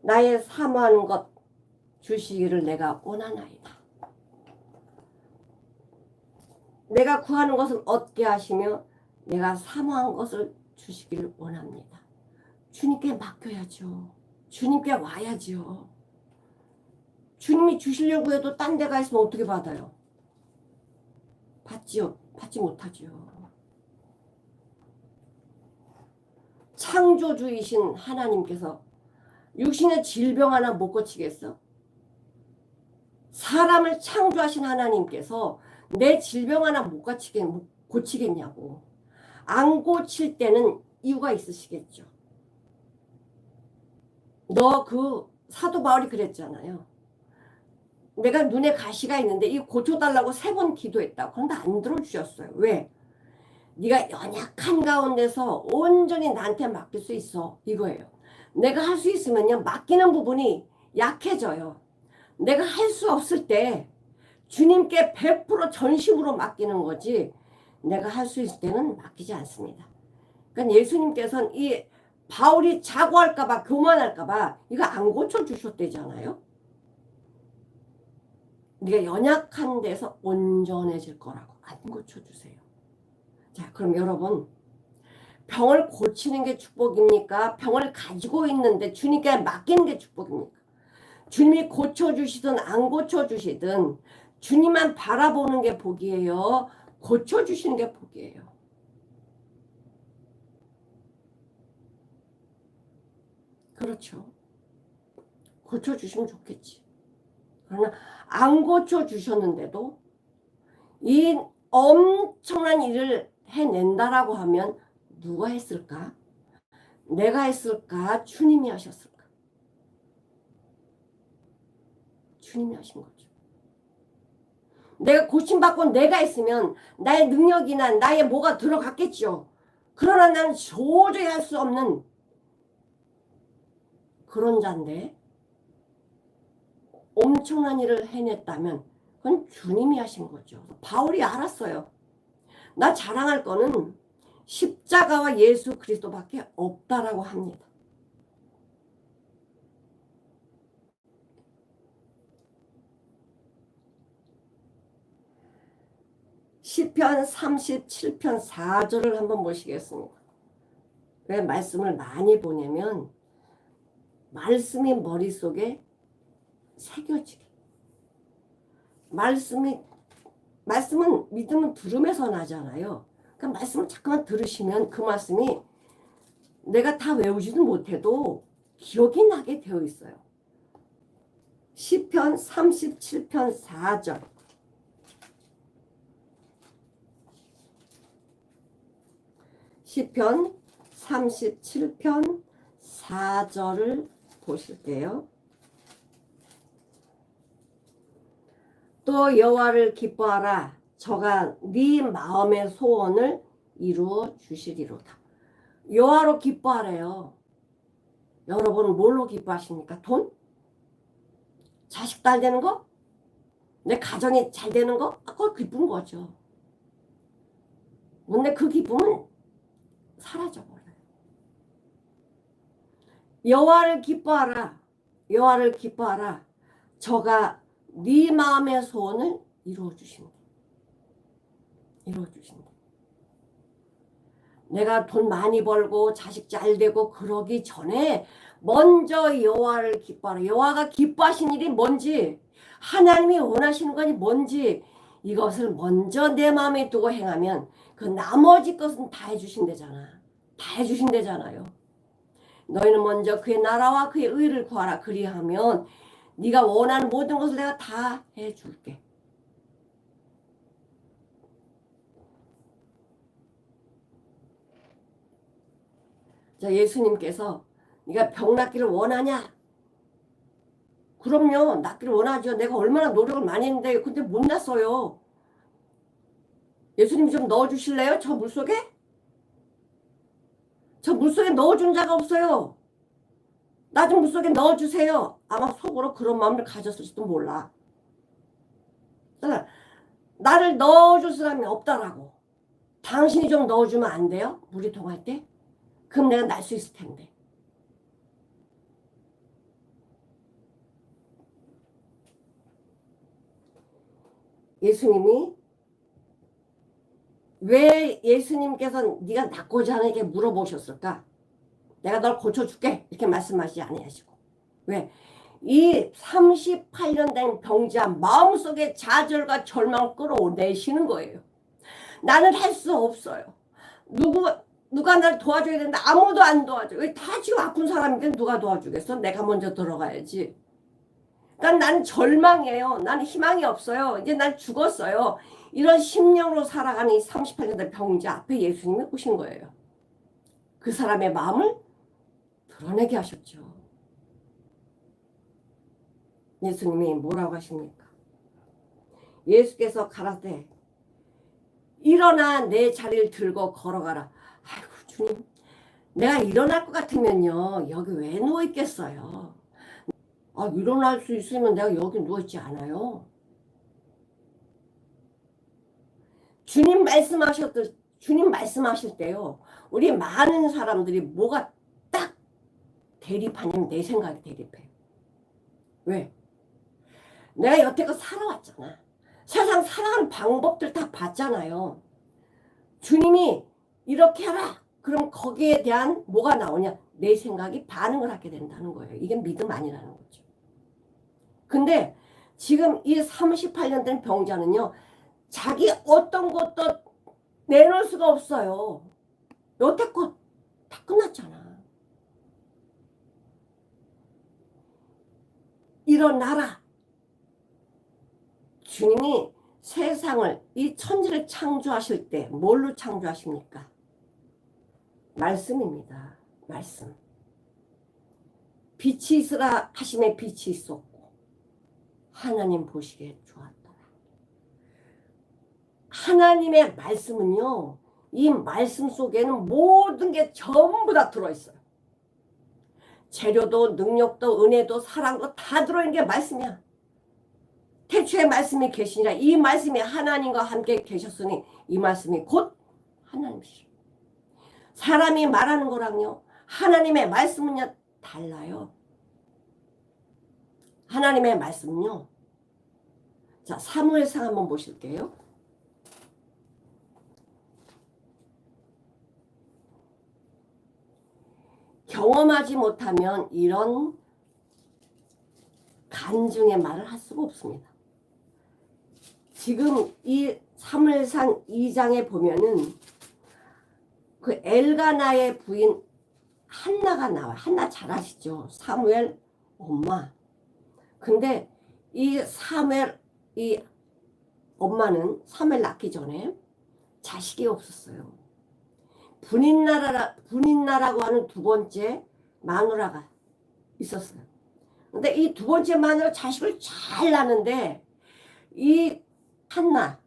나의 사모하는 것 주시기를 내가 원하나이다. 내가 구하는 것을 얻게 하시며 내가 사모한 것을 주시기를 원합니다. 주님께 맡겨야죠. 주님께 와야죠. 주님이 주시려고 해도 딴 데 가 있으면 어떻게 받아요? 받지요? 받지 못하지요. 창조주이신 하나님께서 육신의 질병 하나 못 고치겠어? 사람을 창조하신 하나님께서 내 질병 하나 못 고치겠냐고. 안 고칠 때는 이유가 있으시겠죠. 너 그 사도 바울이 그랬잖아요. 내가 눈에 가시가 있는데 이 고쳐달라고 3번 기도했다. 그런데 안 들어주셨어요. 왜? 네가 연약한 가운데서 온전히 나한테 맡길 수 있어. 이거예요. 내가 할 수 있으면요. 맡기는 부분이 약해져요. 내가 할 수 없을 때 주님께 100% 전심으로 맡기는 거지 내가 할 수 있을 때는 맡기지 않습니다. 그러니까 예수님께서는 이 바울이 자고할까봐 교만할까봐 이거 안 고쳐주셨대잖아요. 네가 연약한 데서 온전해질 거라고 안 고쳐주세요. 자, 그럼 여러분 병을 고치는 게 축복입니까? 병을 가지고 있는데 주님께 맡기는 게 축복입니까? 주님이 고쳐주시든 안 고쳐주시든 주님만 바라보는 게 복이에요. 고쳐주시는 게 복이에요. 그렇죠. 고쳐주시면 좋겠지. 그러나 안 고쳐주셨는데도 이 엄청난 일을 해낸다라고 하면 누가 했을까? 내가 했을까? 주님이 하셨을까? 주님이 하신 거죠. 내가 고침받고 내가 했으면 나의 능력이나 나의 뭐가 들어갔겠죠. 그러나 나는 도저히 할 수 없는 그런 자인데 엄청난 일을 해냈다면 그건 주님이 하신 거죠. 바울이 알았어요. 나 자랑할 거는 십자가와 예수 그리스도밖에 없다라고 합니다. 시편 37편 4절을 한번 보시겠습니다. 왜 말씀을 많이 보냐면 말씀이 머릿속에 새겨지게. 말씀은 믿음은 들음에서 나잖아요. 그러니까 말씀을 잠깐만 들으시면 그 말씀이 내가 다 외우지도 못해도 기억이 나게 되어 있어요. 시편 37편 4절. 시편 37편 4절을 보실게요. 또 여호와를 기뻐하라. 저가 네 마음의 소원을 이루어 주시리로다. 여호와로 기뻐하래요. 여러분 뭘로 기뻐하십니까? 돈? 자식 잘 되는 거? 내 가정이 잘 되는 거? 그거 기쁜 거죠. 근데 그 기쁨은 사라져버려요. 여호와를 기뻐하라. 여호와를 기뻐하라. 저가 네 마음의 소원을 이루어 주신다. 이루어 주신다. 내가 돈 많이 벌고 자식 잘 되고 그러기 전에 먼저 여호와를 기뻐하라. 여호와가 기뻐하신 일이 뭔지, 하나님이 원하시는 것이 뭔지 이것을 먼저 내 마음에 두고 행하면 그 나머지 것은 다 해주신대잖아. 다 해주신대잖아요. 너희는 먼저 그의 나라와 그의 의를 구하라. 그리하면 네가 원하는 모든 것을 내가 다 해줄게. 자, 예수님께서 네가 병 낫기를 원하냐? 그럼요. 낫기를 원하죠. 내가 얼마나 노력을 많이 했는데 근데 못 났어요. 예수님 좀 넣어주실래요? 저 물속에? 저 물속에 넣어준 자가 없어요. 나 좀 물속에 넣어주세요. 아마 속으로 그런 마음을 가졌을지도 몰라. 나를 넣어줄 사람이 없다라고. 당신이 좀 넣어주면 안 돼요? 물이 동할 때? 그럼 내가 날 수 있을 텐데. 예수님이 왜 예수님께서 네가 낫고자 하는게 물어보셨을까? 내가 널 고쳐줄게 이렇게 말씀하시지 아니하시고. 왜? 이 38년 된 병자 마음속에 좌절과 절망을 끌어내시는 거예요. 나는 할 수 없어요. 누가 날 도와줘야 되는데 아무도 안 도와줘. 다 지금 아픈 사람인데 누가 도와주겠어? 내가 먼저 들어가야지. 그러니까 나는 절망이에요. 나는 희망이 없어요. 이제 난 죽었어요. 이런 심령으로 살아가는 이 38년 된 병자 앞에 예수님이 오신 거예요. 그 사람의 마음을 드러내게 하셨죠. 예수님이 뭐라고 하십니까? 예수께서 가라되 일어나 내 자리를 들고 걸어가라. 아이고 주님, 내가 일어날 것 같으면요 여기 왜 누워있겠어요? 일어날 수 있으면 내가 여기 누워있지 않아요. 주님 말씀하실 때요 우리 많은 사람들이 뭐가 딱 대립하냐면 내 생각이 대립해요. 왜? 내가 여태껏 살아왔잖아. 세상 살아가는 방법들 다 봤잖아요. 주님이 이렇게 하라. 그럼 거기에 대한 뭐가 나오냐? 내 생각이 반응을 하게 된다는 거예요. 이게 믿음 아니라는 거죠. 근데 지금 이 38년 된 병자는요. 자기 어떤 것도 내놓을 수가 없어요. 여태껏 다 끝났잖아. 일어나라. 주님이 세상을 이 천지를 창조하실 때 뭘로 창조하십니까? 말씀입니다. 말씀. 빛이 있으라 하심에 빛이 있었고 하나님 보시기에 좋았더라. 하나님의 말씀은요. 이 말씀 속에는 모든 게 전부 다 들어있어요. 재료도 능력도 은혜도 사랑도 다 들어있는 게 말씀이야. 태초에 말씀이 계시니라. 이 말씀이 하나님과 함께 계셨으니 이 말씀이 곧 하나님이시라. 사람이 말하는 거랑요 하나님의 말씀은요 달라요. 하나님의 말씀은요. 자, 사무엘상 한번 보실게요. 경험하지 못하면 이런 간증의 말을 할 수가 없습니다. 지금 이 사무엘상 2장에 보면은 그 엘가나의 부인 한나가 나와요. 한나 잘 아시죠? 사무엘 엄마. 근데 이 사무엘 이 엄마는 사무엘 낳기 전에 자식이 없었어요. 분인나라고 하는 두 번째 마누라가 있었어요. 근데 이 두 번째 마누라 자식을 잘 낳는데 이 한나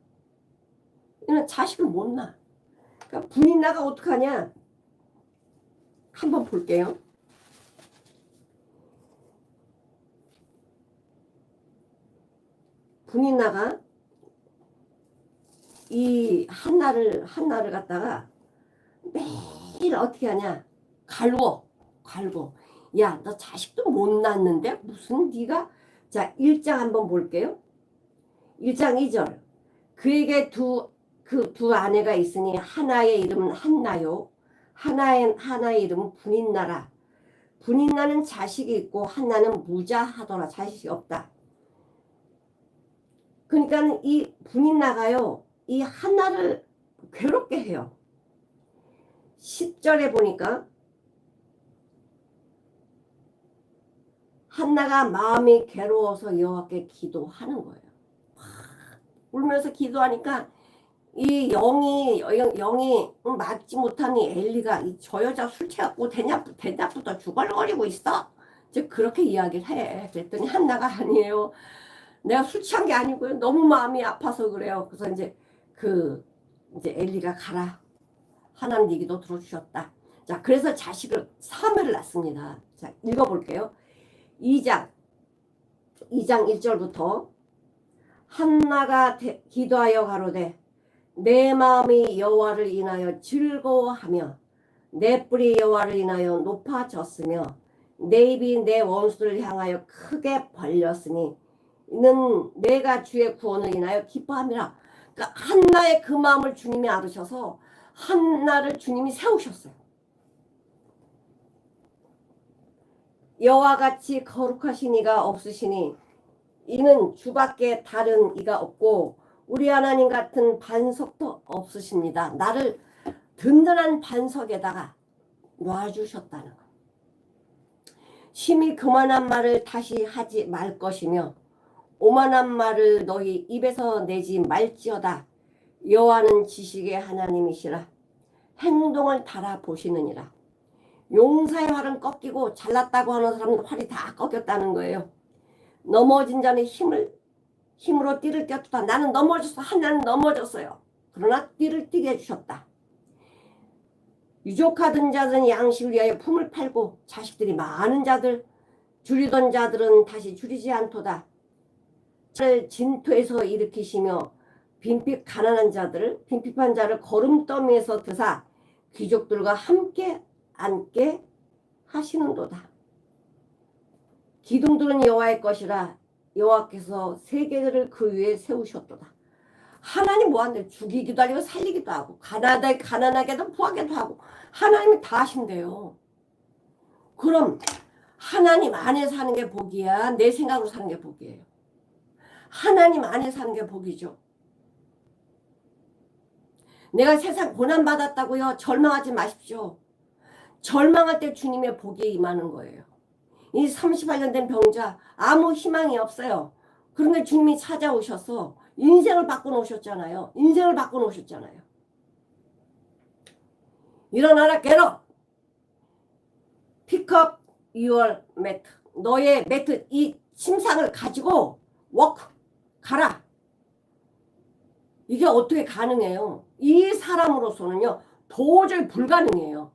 이는 자식을 못 낳아. 그러니까 분인나가 어떡하냐? 한번 볼게요. 분인나가 이 한나를 갖다가 매일 어떻게 하냐? 갈고. 야, 너 자식도 못 낳는데 무슨 네가. 자, 1장 한번 볼게요. 1장 2절. 그에게 두 아내가 있으니 하나의 이름은 한나요. 하나의 이름은 분인나라. 분인나는 자식이 있고 한나는 무자하더라. 자식이 없다. 그러니까 이 분인나가요. 이 한나를 괴롭게 해요. 10절에 보니까 한나가 마음이 괴로워서 여호와께 기도하는 거예요. 울면서 기도하니까 이 영이 맞지 못한 이 엘리가 저 여자 술 취하고 대낮부터 주걸거리고 있어. 이제 그렇게 이야기를 해. 그랬더니 한나가 아니에요. 내가 술 취한 게 아니고요. 너무 마음이 아파서 그래요. 그래서 이제 이제 엘리가 가라. 하나님 얘기도 들어주셨다. 자, 그래서 자식을 사무엘을 낳습니다. 자, 읽어볼게요. 2장 1절부터 한나가 기도하여 가로되 내 마음이 여호와를 인하여 즐거워하며 내 뿔이 여호와를 인하여 높아졌으며 내 입이 내 원수를 향하여 크게 벌렸으니 이는 내가 주의 구원을 인하여 기뻐함이라. 그러니까 한나의 그 마음을 주님이 알으셔서 한나를 주님이 세우셨어요. 여와 같이 거룩하신 이가 없으시니 이는 주밖에 다른 이가 없고 우리 하나님 같은 반석도 없으십니다. 나를 든든한 반석에다가 놔주셨다는 거. 심히 그만한 말을 다시 하지 말 것이며 오만한 말을 너희 입에서 내지 말지어다. 여호와는 지식의 하나님이시라. 행동을 달아보시느니라. 용사의 활은 꺾이고 잘났다고 하는 사람들 활이 다 꺾였다는 거예요. 넘어진 자는 힘으로 띠를 떼었다. 나는 넘어졌어. 한나는 넘어졌어요. 그러나 띠를 띠게 해주셨다. 유족하던 자들은 양식을 위하여 품을 팔고 자식들이 많은 자들 줄이던 자들은 다시 줄이지 않도다. 자를 진토에서 일으키시며 빈핍한 자를 거름더미에서 드사 귀족들과 함께 앉게 하시는도다. 기둥들은 여호와의 것이라 여호와께서 세계들을 그 위에 세우셨도다. 하나님 뭐한대? 죽이기도 하고 살리기도 하고 가난하게도 부하게도 하고 하나님이 다 하신대요. 그럼 하나님 안에 사는 게 복이야? 내 생각으로 사는 게 복이에요? 하나님 안에 사는 게 복이죠. 내가 세상 고난받았다고요? 절망하지 마십시오. 절망할 때 주님의 복이 임하는 거예요. 이 38년 된 병자 아무 희망이 없어요. 그런데 주님이 찾아오셔서 인생을 바꿔놓으셨잖아요. 인생을 바꿔놓으셨잖아요. 일어나라 get pick up your mat. 너의 매트 이 침상을 가지고 walk 가라. 이게 어떻게 가능해요? 이 사람으로서는요 도저히 불가능해요.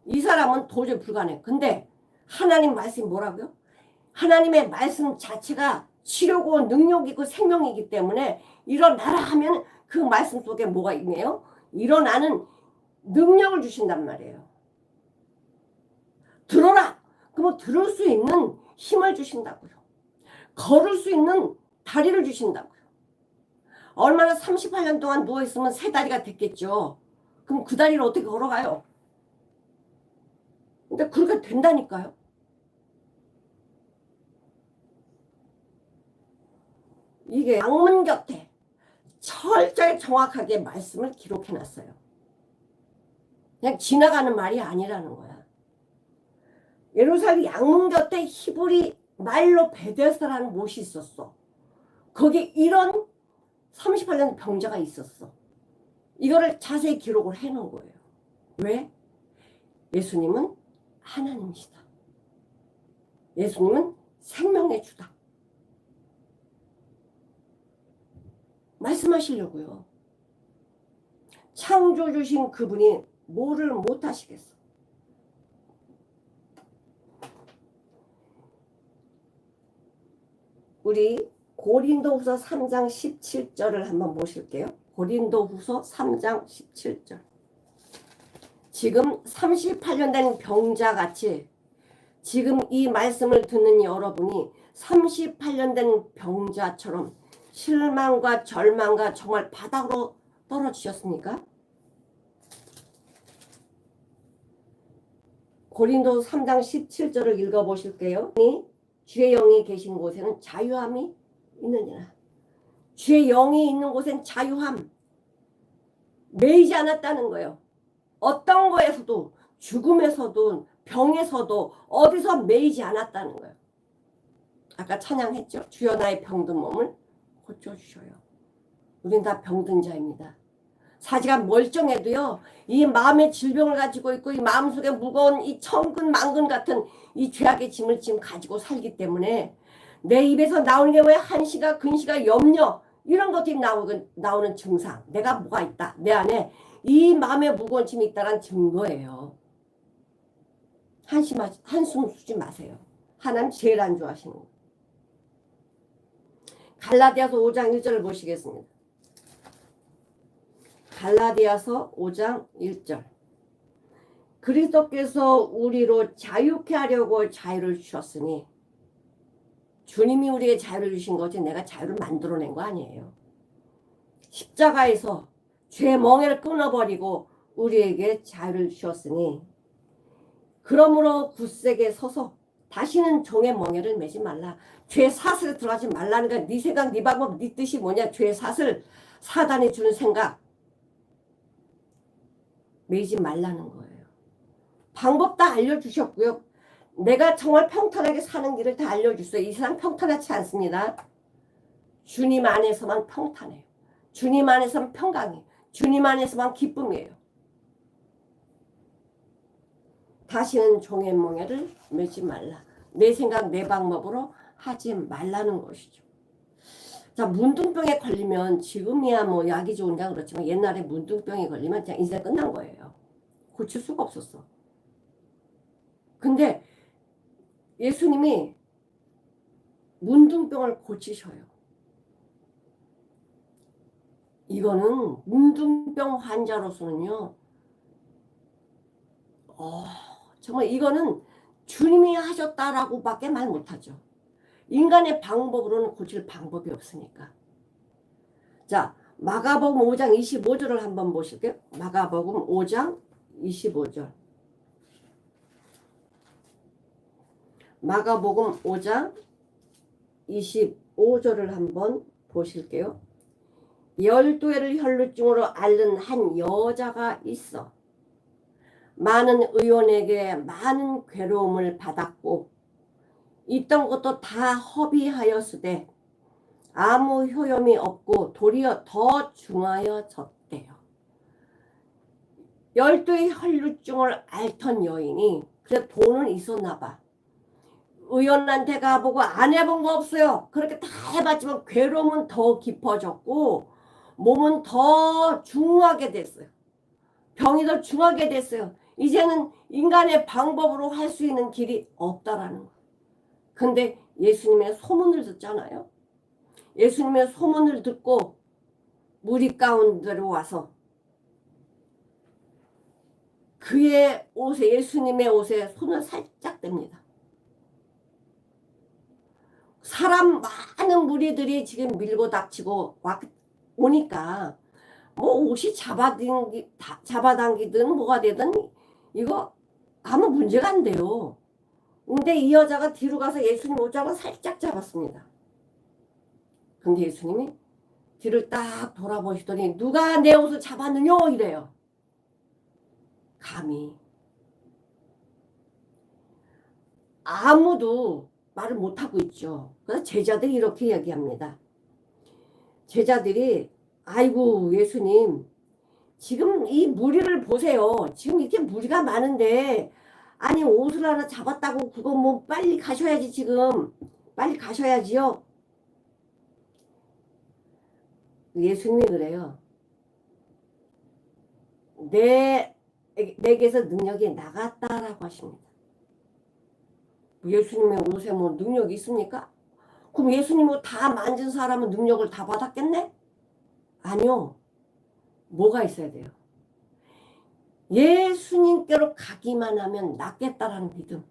이 사람은 도저히 불가능해. 근데 하나님 말씀이 뭐라고요? 하나님의 말씀 자체가 치료고 능력이고 생명이기 때문에 일어나라 하면 그 말씀 속에 뭐가 있네요? 일어나는 능력을 주신단 말이에요. 들어라! 그러면 들을 수 있는 힘을 주신다고요. 걸을 수 있는 다리를 주신다고요. 얼마나 38년 동안 누워있으면 세 다리가 됐겠죠. 그럼 그 다리를 어떻게 걸어가요? 근데 그렇게 된다니까요. 이게 양문 곁에 철저히 정확하게 말씀을 기록해놨어요. 그냥 지나가는 말이 아니라는 거야. 예루살렘 양문 곁에 히브리 말로 베데스라는 못이 있었어. 거기 이런 38년 병자가 있었어. 이거를 자세히 기록을 해놓은 거예요. 왜? 예수님은 하나님이시다. 예수님은 생명의 주다. 말씀하시려고요. 창조주신 그분이 뭐를 못하시겠어. 우리 고린도후서 3장 17절을 한번 보실게요. 고린도후서 3장 17절. 지금 38년 된 병자같이 지금 이 말씀을 듣는 여러분이 38년 된 병자처럼 실망과 절망과 정말 바닥으로 떨어지셨습니까? 고린도 3장 17절을 읽어보실게요. 주의 영이 계신 곳에는 자유함이 있느니라. 주의 영이 있는 곳엔 자유함. 매이지 않았다는 거예요. 어떤 거에서도 죽음에서도 병에서도 어디서 매이지 않았다는 거예요. 아까 찬양했죠. 주여 나의 병든 몸을 고쳐주셔요. 우린 다 병든 자입니다. 사지가 멀쩡해도요. 이 마음의 질병을 가지고 있고 이 마음속에 무거운 이 천근 만근 같은 이 죄악의 짐을 지금 가지고 살기 때문에 내 입에서 나오는 게 왜 한시가 근시가 염려 이런 것들이 나오는 증상. 내가 뭐가 있다. 내 안에 이 마음의 무거운 짐이 있다는 증거예요. 한숨 쉬지 마세요. 하나님 제일 안 좋아하시는 거. 갈라디아서 5장 1절을 보시겠습니다. 갈라디아서 5장 1절. 그리스도께서 우리로 자유케 하려고 자유를 주셨으니 주님이 우리에게 자유를 주신 거지 내가 자유를 만들어낸 거 아니에요. 십자가에서 죄의 멍에를 끊어버리고 우리에게 자유를 주셨으니 그러므로 굳세게 서서 다시는 종의 멍에를 매지 말라. 죄 사슬에 들어가지 말라는 거야. 네 생각, 네 방법, 네 뜻이 뭐냐. 죄 사슬, 사단이 주는 생각 매지 말라는 거예요. 방법 다 알려주셨고요. 내가 정말 평탄하게 사는 길을 다 알려줬어요. 이 세상 평탄하지 않습니다. 주님 안에서만 평탄해요. 주님 안에서만 평강해요. 주님 안에서만 기쁨이에요. 다시는 종의 멍에를 매지 말라. 내 생각 내 방법으로 하지 말라는 것이죠. 자, 문둥병에 걸리면 지금이야 뭐 약이 좋은가 그렇지만 옛날에 문둥병에 걸리면 그냥 인생 끝난 거예요. 고칠 수가 없었어. 근데 예수님이 문둥병을 고치셔요. 이거는 문둥병 환자로서는요. 정말 이거는 주님이 하셨다라고 밖에 말 못하죠. 인간의 방법으로는 고칠 방법이 없으니까. 자, 마가복음 5장 25절을 한번 보실게요. 마가복음 5장 25절. 마가복음 5장 25절을 한번 보실게요. 12회를 혈루증으로 앓는 한 여자가 있어. 많은 의원에게 많은 괴로움을 받았고 있던 것도 다 허비하였으되 아무 효험이 없고 도리어 더 중하여졌대요. 12의 혈루증을 앓던 여인이 그래 돈은 있었나 봐. 의원한테 가보고 안 해본 거 없어요. 그렇게 다 해봤지만 괴로움은 더 깊어졌고 몸은 더 중하게 됐어요. 병이 더 중하게 됐어요. 이제는 인간의 방법으로 할 수 있는 길이 없다라는 거예요. 근데 예수님의 소문을 듣잖아요. 예수님의 소문을 듣고 무리 가운데로 와서 그의 옷에, 예수님의 옷에 손을 살짝 댑니다. 사람 많은 무리들이 지금 밀고 닥치고 오니까 뭐 옷이 잡아당기든 뭐가 되든 이거 아무 문제가 안 돼요. 근데 이 여자가 뒤로 가서 예수님 옷장을 살짝 잡았습니다. 근데 예수님이 뒤를 딱 돌아보시더니 누가 내 옷을 잡았느냐 이래요. 감히 아무도 말을 못하고 있죠. 그래서 제자들이 이렇게 얘기합니다. 제자들이 아이고 예수님 지금 이 무리를 보세요. 지금 이렇게 무리가 많은데 아니 옷을 하나 잡았다고 그거 뭐 빨리 가셔야지 지금. 빨리 가셔야지요. 예수님이 그래요. 내게서 능력이 나갔다라고 하십니다. 예수님의 옷에 뭐 능력이 있습니까? 그럼 예수님 옷 다 만진 사람은 능력을 다 받았겠네? 아니요. 뭐가 있어야 돼요? 예수님께로 가기만 하면 낫겠다라는 믿음.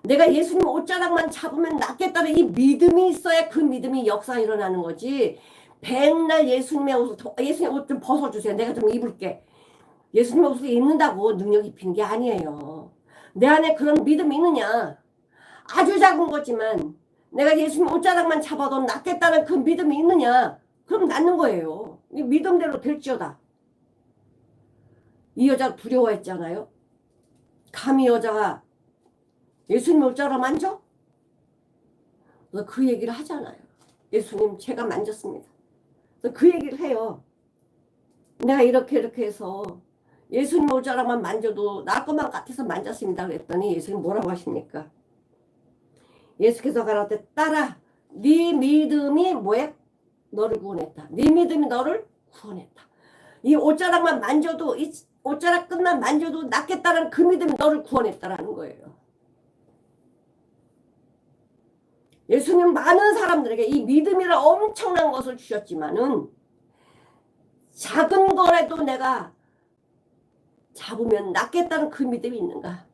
내가 예수님 옷자락만 잡으면 낫겠다는 이 믿음이 있어야 그 믿음이 역사 일어나는 거지. 백날 예수님의 옷 좀 벗어주세요. 내가 좀 입을게. 예수님의 옷을 입는다고 능력 입히는 게 아니에요. 내 안에 그런 믿음이 있느냐? 아주 작은 거지만 내가 예수님 옷자락만 잡아도 낫겠다는 그 믿음이 있느냐? 그럼 낫는 거예요. 이 믿음대로 될지어다. 이 여자 두려워했잖아요. 감히 여자가 예수님 옷자락 만져? 그래서 그 얘기를 하잖아요. 예수님 제가 만졌습니다. 그래서 그 얘기를 해요. 내가 이렇게 해서 예수님 옷자락만 만져도 날 것만 같아서 만졌습니다. 그랬더니 예수님 뭐라고 하십니까? 예수께서 가라되 딸아 네 믿음이 뭐야? 너를 구원했다. 네 믿음이 너를 구원했다. 이 옷자락만 만져도 이 옷자락 끝만 만져도 낫겠다는 그 믿음이 너를 구원했다라는 거예요. 예수님 많은 사람들에게 이 믿음이란 엄청난 것을 주셨지만은 작은 거라도 내가 잡으면 낫겠다는 그 믿음이 있는가?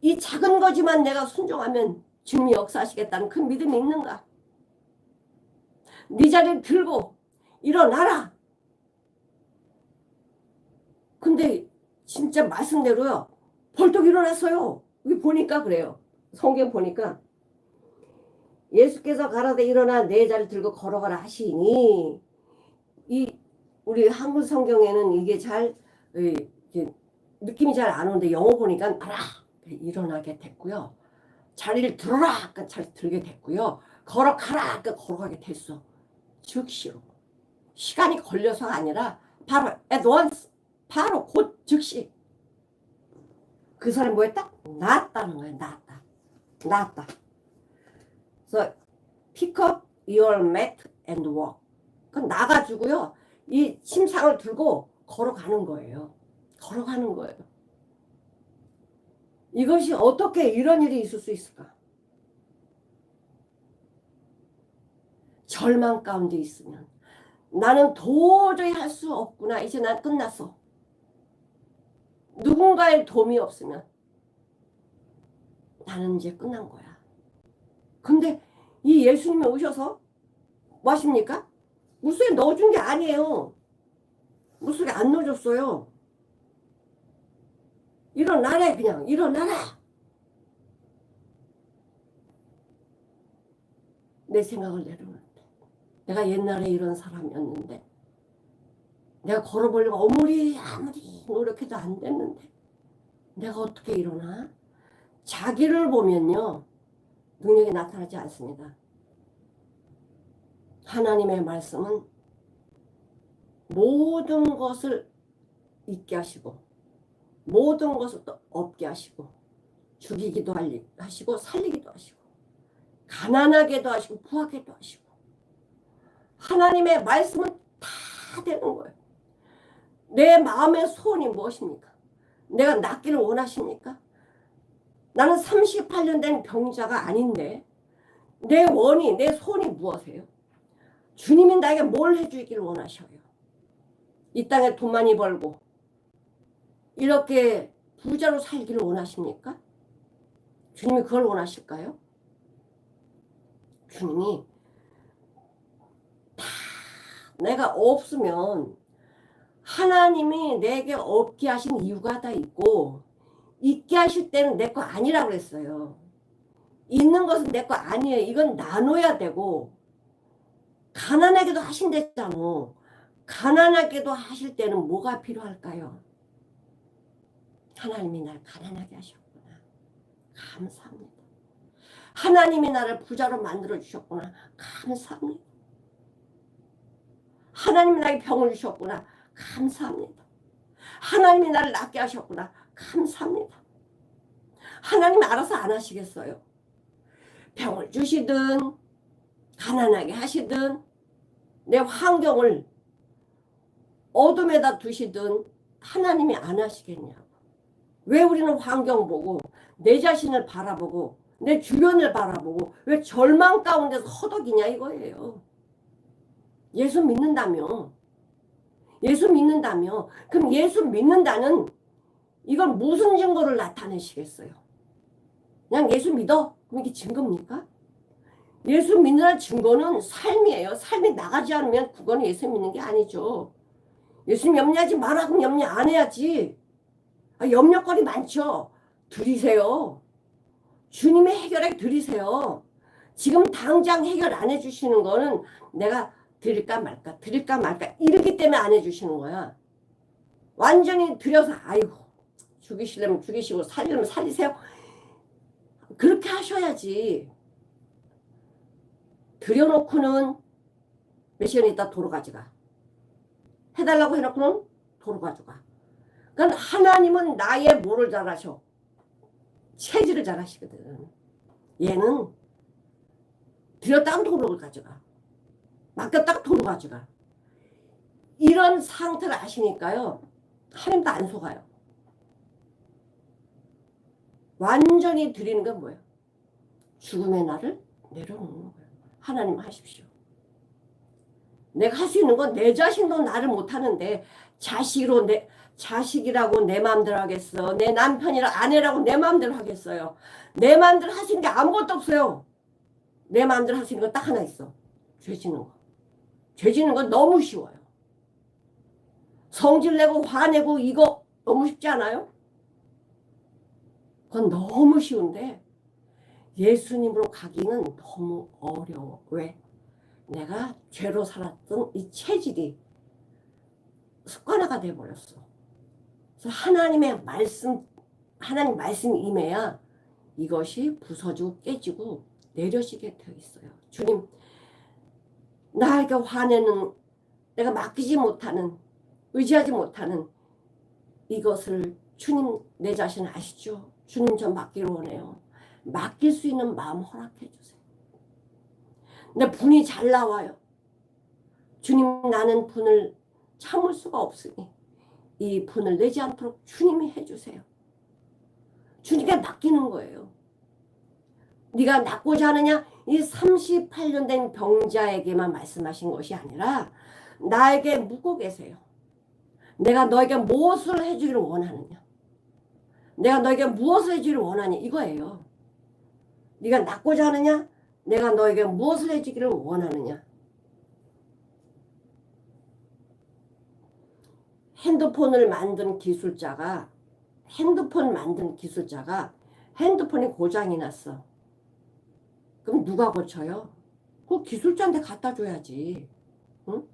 이 작은 거지만 내가 순종하면 주님이 역사하시겠다는 그 믿음이 있는가? 네 자리를 들고 일어나라. 근데 진짜 말씀대로요. 벌떡 일어났어요. 여기 보니까 그래요. 성경 보니까 예수께서 가라되 일어나 내 자리를 들고 걸어가라 하시니, 이 우리 한국 성경에는 이게 잘 이게 느낌이 잘 안 오는데 영어 보니까 알아 일어나게 됐고요. 자리를 들어라 그러니까 자리 들게 됐고요. 걸어가라 그러니까 걸어가게 됐어. 즉시로. 시간이 걸려서가 아니라 바로 at once, 바로 곧 즉시. 그 사람이 뭐였다? 나았다는 거예요. 나았다. 그래서 pick up your mat and walk. 그건 나가지고요. 이 침상을 들고 걸어가는 거예요. 이것이 어떻게 이런 일이 있을 수 있을까? 절망 가운데 있으면 나는 도저히 할 수 없구나. 이제 난 끝났어. 누군가의 도움이 없으면 나는 이제 끝난 거야. 근데 이 예수님이 오셔서 뭐 하십니까? 물속에 넣어준 게 아니에요. 물속에 안 넣어줬어요. 일어나래 그냥 일어나라. 내 생각을 내려놓는데 내가 옛날에 이런 사람이었는데 내가 걸어보려고 아무리 노력해도 안 됐는데 내가 어떻게 일어나? 자기를 보면요 능력이 나타나지 않습니다. 하나님의 말씀은 모든 것을 잊게 하시고 모든 것을 또 없게 하시고 죽이기도 하시고 살리기도 하시고 가난하게도 하시고 부하게도 하시고 하나님의 말씀은 다 되는 거예요. 내 마음의 소원이 무엇입니까? 내가 낫기를 원하십니까? 나는 38년 된 병자가 아닌데 내 원이 내 소원이 무엇이에요? 주님이 나에게 뭘 해주기를 원하셔요? 이 땅에 돈 많이 벌고 이렇게 부자로 살기를 원하십니까? 주님이 그걸 원하실까요? 주님이 다 내가 없으면 하나님이 내게 없게 하신 이유가 다 있고 있게 하실 때는 내 거 아니라고 그랬어요. 있는 것은 내 거 아니에요. 이건 나눠야 되고 가난하게도 하신댔잖아. 가난하게도 하실 때는 뭐가 필요할까요? 하나님이 날 가난하게 하셨구나. 감사합니다. 하나님이 나를 부자로 만들어 주셨구나. 감사합니다. 하나님이 나에게 병을 주셨구나. 감사합니다. 하나님이 나를 낫게 하셨구나. 감사합니다. 하나님이 알아서 안 하시겠어요? 병을 주시든 가난하게 하시든 내 환경을 어둠에다 두시든 하나님이 안 하시겠냐고. 왜 우리는 환경 보고 내 자신을 바라보고 내 주변을 바라보고 왜 절망 가운데서 허덕이냐 이거예요. 예수 믿는다며. 그럼 예수 믿는다는 이건 무슨 증거를 나타내시겠어요? 그냥 예수 믿어? 그럼 이게 증거입니까? 예수 믿는 증거는 삶이에요. 삶이 나가지 않으면 그거는 예수 믿는 게 아니죠. 예수님 염려하지 마라 그럼 염려 안 해야지. 염려거리 많죠. 드리세요. 주님의 해결에 드리세요. 지금 당장 해결 안 해주시는 거는 내가 드릴까 말까 이러기 때문에 안 해주시는 거야. 완전히 드려서 아이고 죽이시려면 죽이시고 살리려면 살리세요. 그렇게 하셔야지. 드려놓고는 몇 시간 있다 도로 가져가. 해달라고 해놓고는 도로 가져가. 그러니까 하나님은 나의 뭐를 잘하셔? 체질을 잘하시거든. 얘는 드렸다가 도로 가져가. 맡겼다가 도로 가져가. 이런 상태를 아시니까요. 하나님도 안 속아요. 완전히 드리는 건 뭐예요? 죽음의 날을 내려놓는 거예요. 하나님 하십시오. 내가 할 수 있는 건 내 자신도 나를 못하는데 자식이라고 내 마음대로 하겠어. 내 남편이랑 아내라고 내 마음대로 하겠어요. 내 마음대로 할 수 있는 게 아무것도 없어요. 내 마음대로 할 수 있는 건 딱 하나 있어. 죄 짓는 거. 죄 짓는 건 너무 쉬워요. 성질내고 화내고 이거 너무 쉽지 않아요? 그건 너무 쉬운데 예수님으로 가기는 너무 어려워. 왜? 내가 죄로 살았던 이 체질이 습관화가 돼버렸어. 그래서 하나님 말씀이 임해야 이것이 부서지고 깨지고 내려지게 되어 있어요. 주님, 나에게 화내는, 내가 맡기지 못하는, 의지하지 못하는 이것을 주님 내 자신 아시죠? 주님 저 맡기를 원해요. 맡길 수 있는 마음 허락해 주세요. 내 분이 잘 나와요. 주님, 나는 분을 참을 수가 없으니 이 분을 내지 않도록 주님이 해주세요. 주님께 맡기는 거예요. 네가 낫고자 하느냐? 이 38년 된 병자에게만 말씀하신 것이 아니라 나에게 묻고 계세요. 내가 너에게 무엇을 해주기를 원하느냐? 내가 너에게 무엇을 해주기를 원하냐? 이거예요. 네가 낫고자 하느냐? 내가 너에게 무엇을 해주기를 원하느냐? 핸드폰을 만든 기술자가 핸드폰이 고장이 났어. 그럼 누가 고쳐요? 그 기술자한테 갖다 줘야지. 응?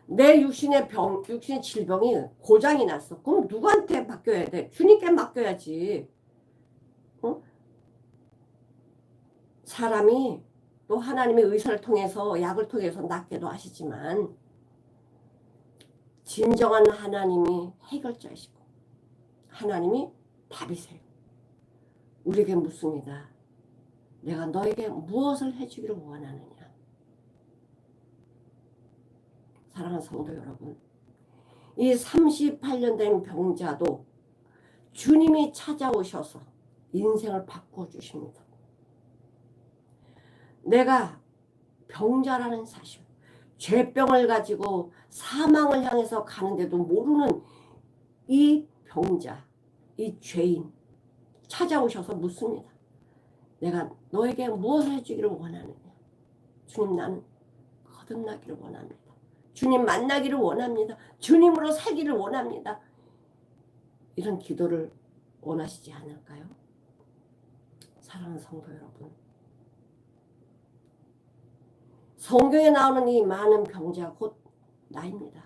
내 육신의 질병이 고장이 났어. 그럼 누구한테 맡겨야 돼? 주님께 맡겨야지. 응? 사람이 또 하나님의 의사를 통해서 약을 통해서 낫게도 하시지만 진정한 하나님이 해결자이시고 하나님이 답이세요. 우리에게 묻습니다. 내가 너에게 무엇을 해주기를 원하느냐? 사랑하는 성도 여러분, 이 38년 된 병자도 주님이 찾아오셔서 인생을 바꿔주십니다. 내가 병자라는 사실, 죄병을 가지고 사망을 향해서 가는데도 모르는 이 병자, 이 죄인 찾아오셔서 묻습니다. 내가 너에게 무엇을 해주기를 원하느냐? 주님, 나는 거듭나기를 원합니다. 주님 만나기를 원합니다. 주님으로 살기를 원합니다. 이런 기도를 원하시지 않을까요? 사랑하는 성도 여러분, 성경에 나오는 이 많은 병자 곧 나입니다.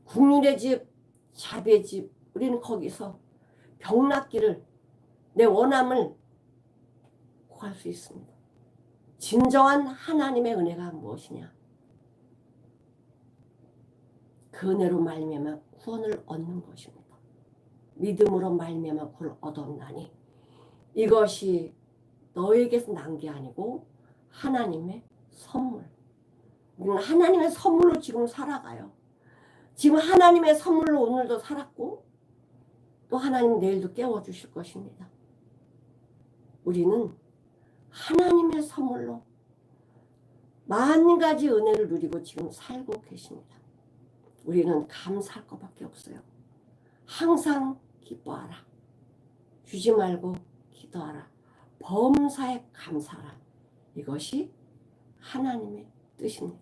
국률의 집, 자비의 집, 우리는 거기서 병 낫기를, 내 원함을 구할 수 있습니다. 진정한 하나님의 은혜가 무엇이냐? 그 은혜로 말미암아 구원을 얻는 것입니다. 믿음으로 말미암아 구원을 얻었나니 이것이 너에게서 난 게 아니고 하나님의 선물. 우리는 하나님의 선물로 지금 살아가요. 지금 하나님의 선물로 오늘도 살았고 또 하나님 내일도 깨워주실 것입니다. 우리는 하나님의 선물로 만 가지 은혜를 누리고 지금 살고 계십니다. 우리는 감사할 것밖에 없어요. 항상 기뻐하라. 주지 말고 기도하라. 범사에 감사하라. 이것이 하나님의 뜻입니다.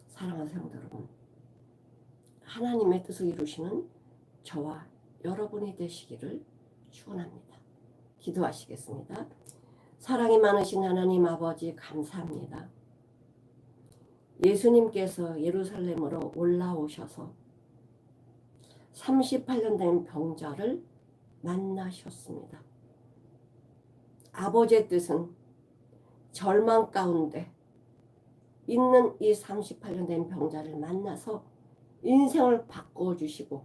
사랑하는 성도 여러분, 하나님의 뜻을 이루시는 저와 여러분이 되시기를 축원합니다. 기도하시겠습니다. 사랑이 많으신 하나님 아버지 감사합니다. 예수님께서 예루살렘으로 올라오셔서 38년 된 병자를 만나셨습니다. 아버지의 뜻은 절망 가운데 있는 이 38년 된 병자를 만나서 인생을 바꿔주시고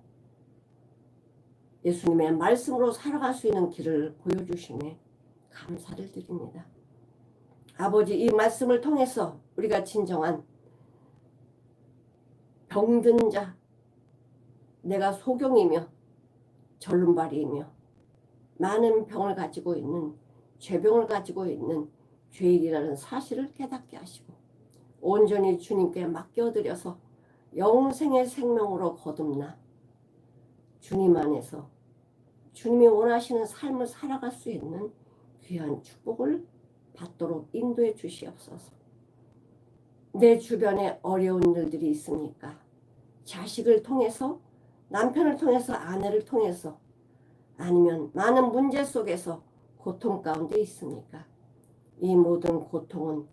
예수님의 말씀으로 살아갈 수 있는 길을 보여주심에 감사를 드립니다. 아버지, 이 말씀을 통해서 우리가 진정한 병든 자, 내가 소경이며 절름발이며 많은 병을 가지고 있는, 죄병을 가지고 있는 죄인이라는 사실을 깨닫게 하시고 온전히 주님께 맡겨드려서 영생의 생명으로 거듭나 주님 안에서 주님이 원하시는 삶을 살아갈 수 있는 귀한 축복을 받도록 인도해 주시옵소서. 내 주변에 어려운 일들이 있으니까 자식을 통해서, 남편을 통해서, 아내를 통해서, 아니면 많은 문제 속에서 고통 가운데 있습니까? 이 모든 고통은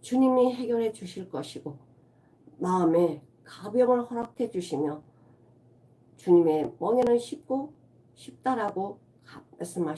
주님이 해결해 주실 것이고 마음에 가병을 허락해 주시며 주님의 멍에는 쉽고 쉽다라고 말씀하셨습니다.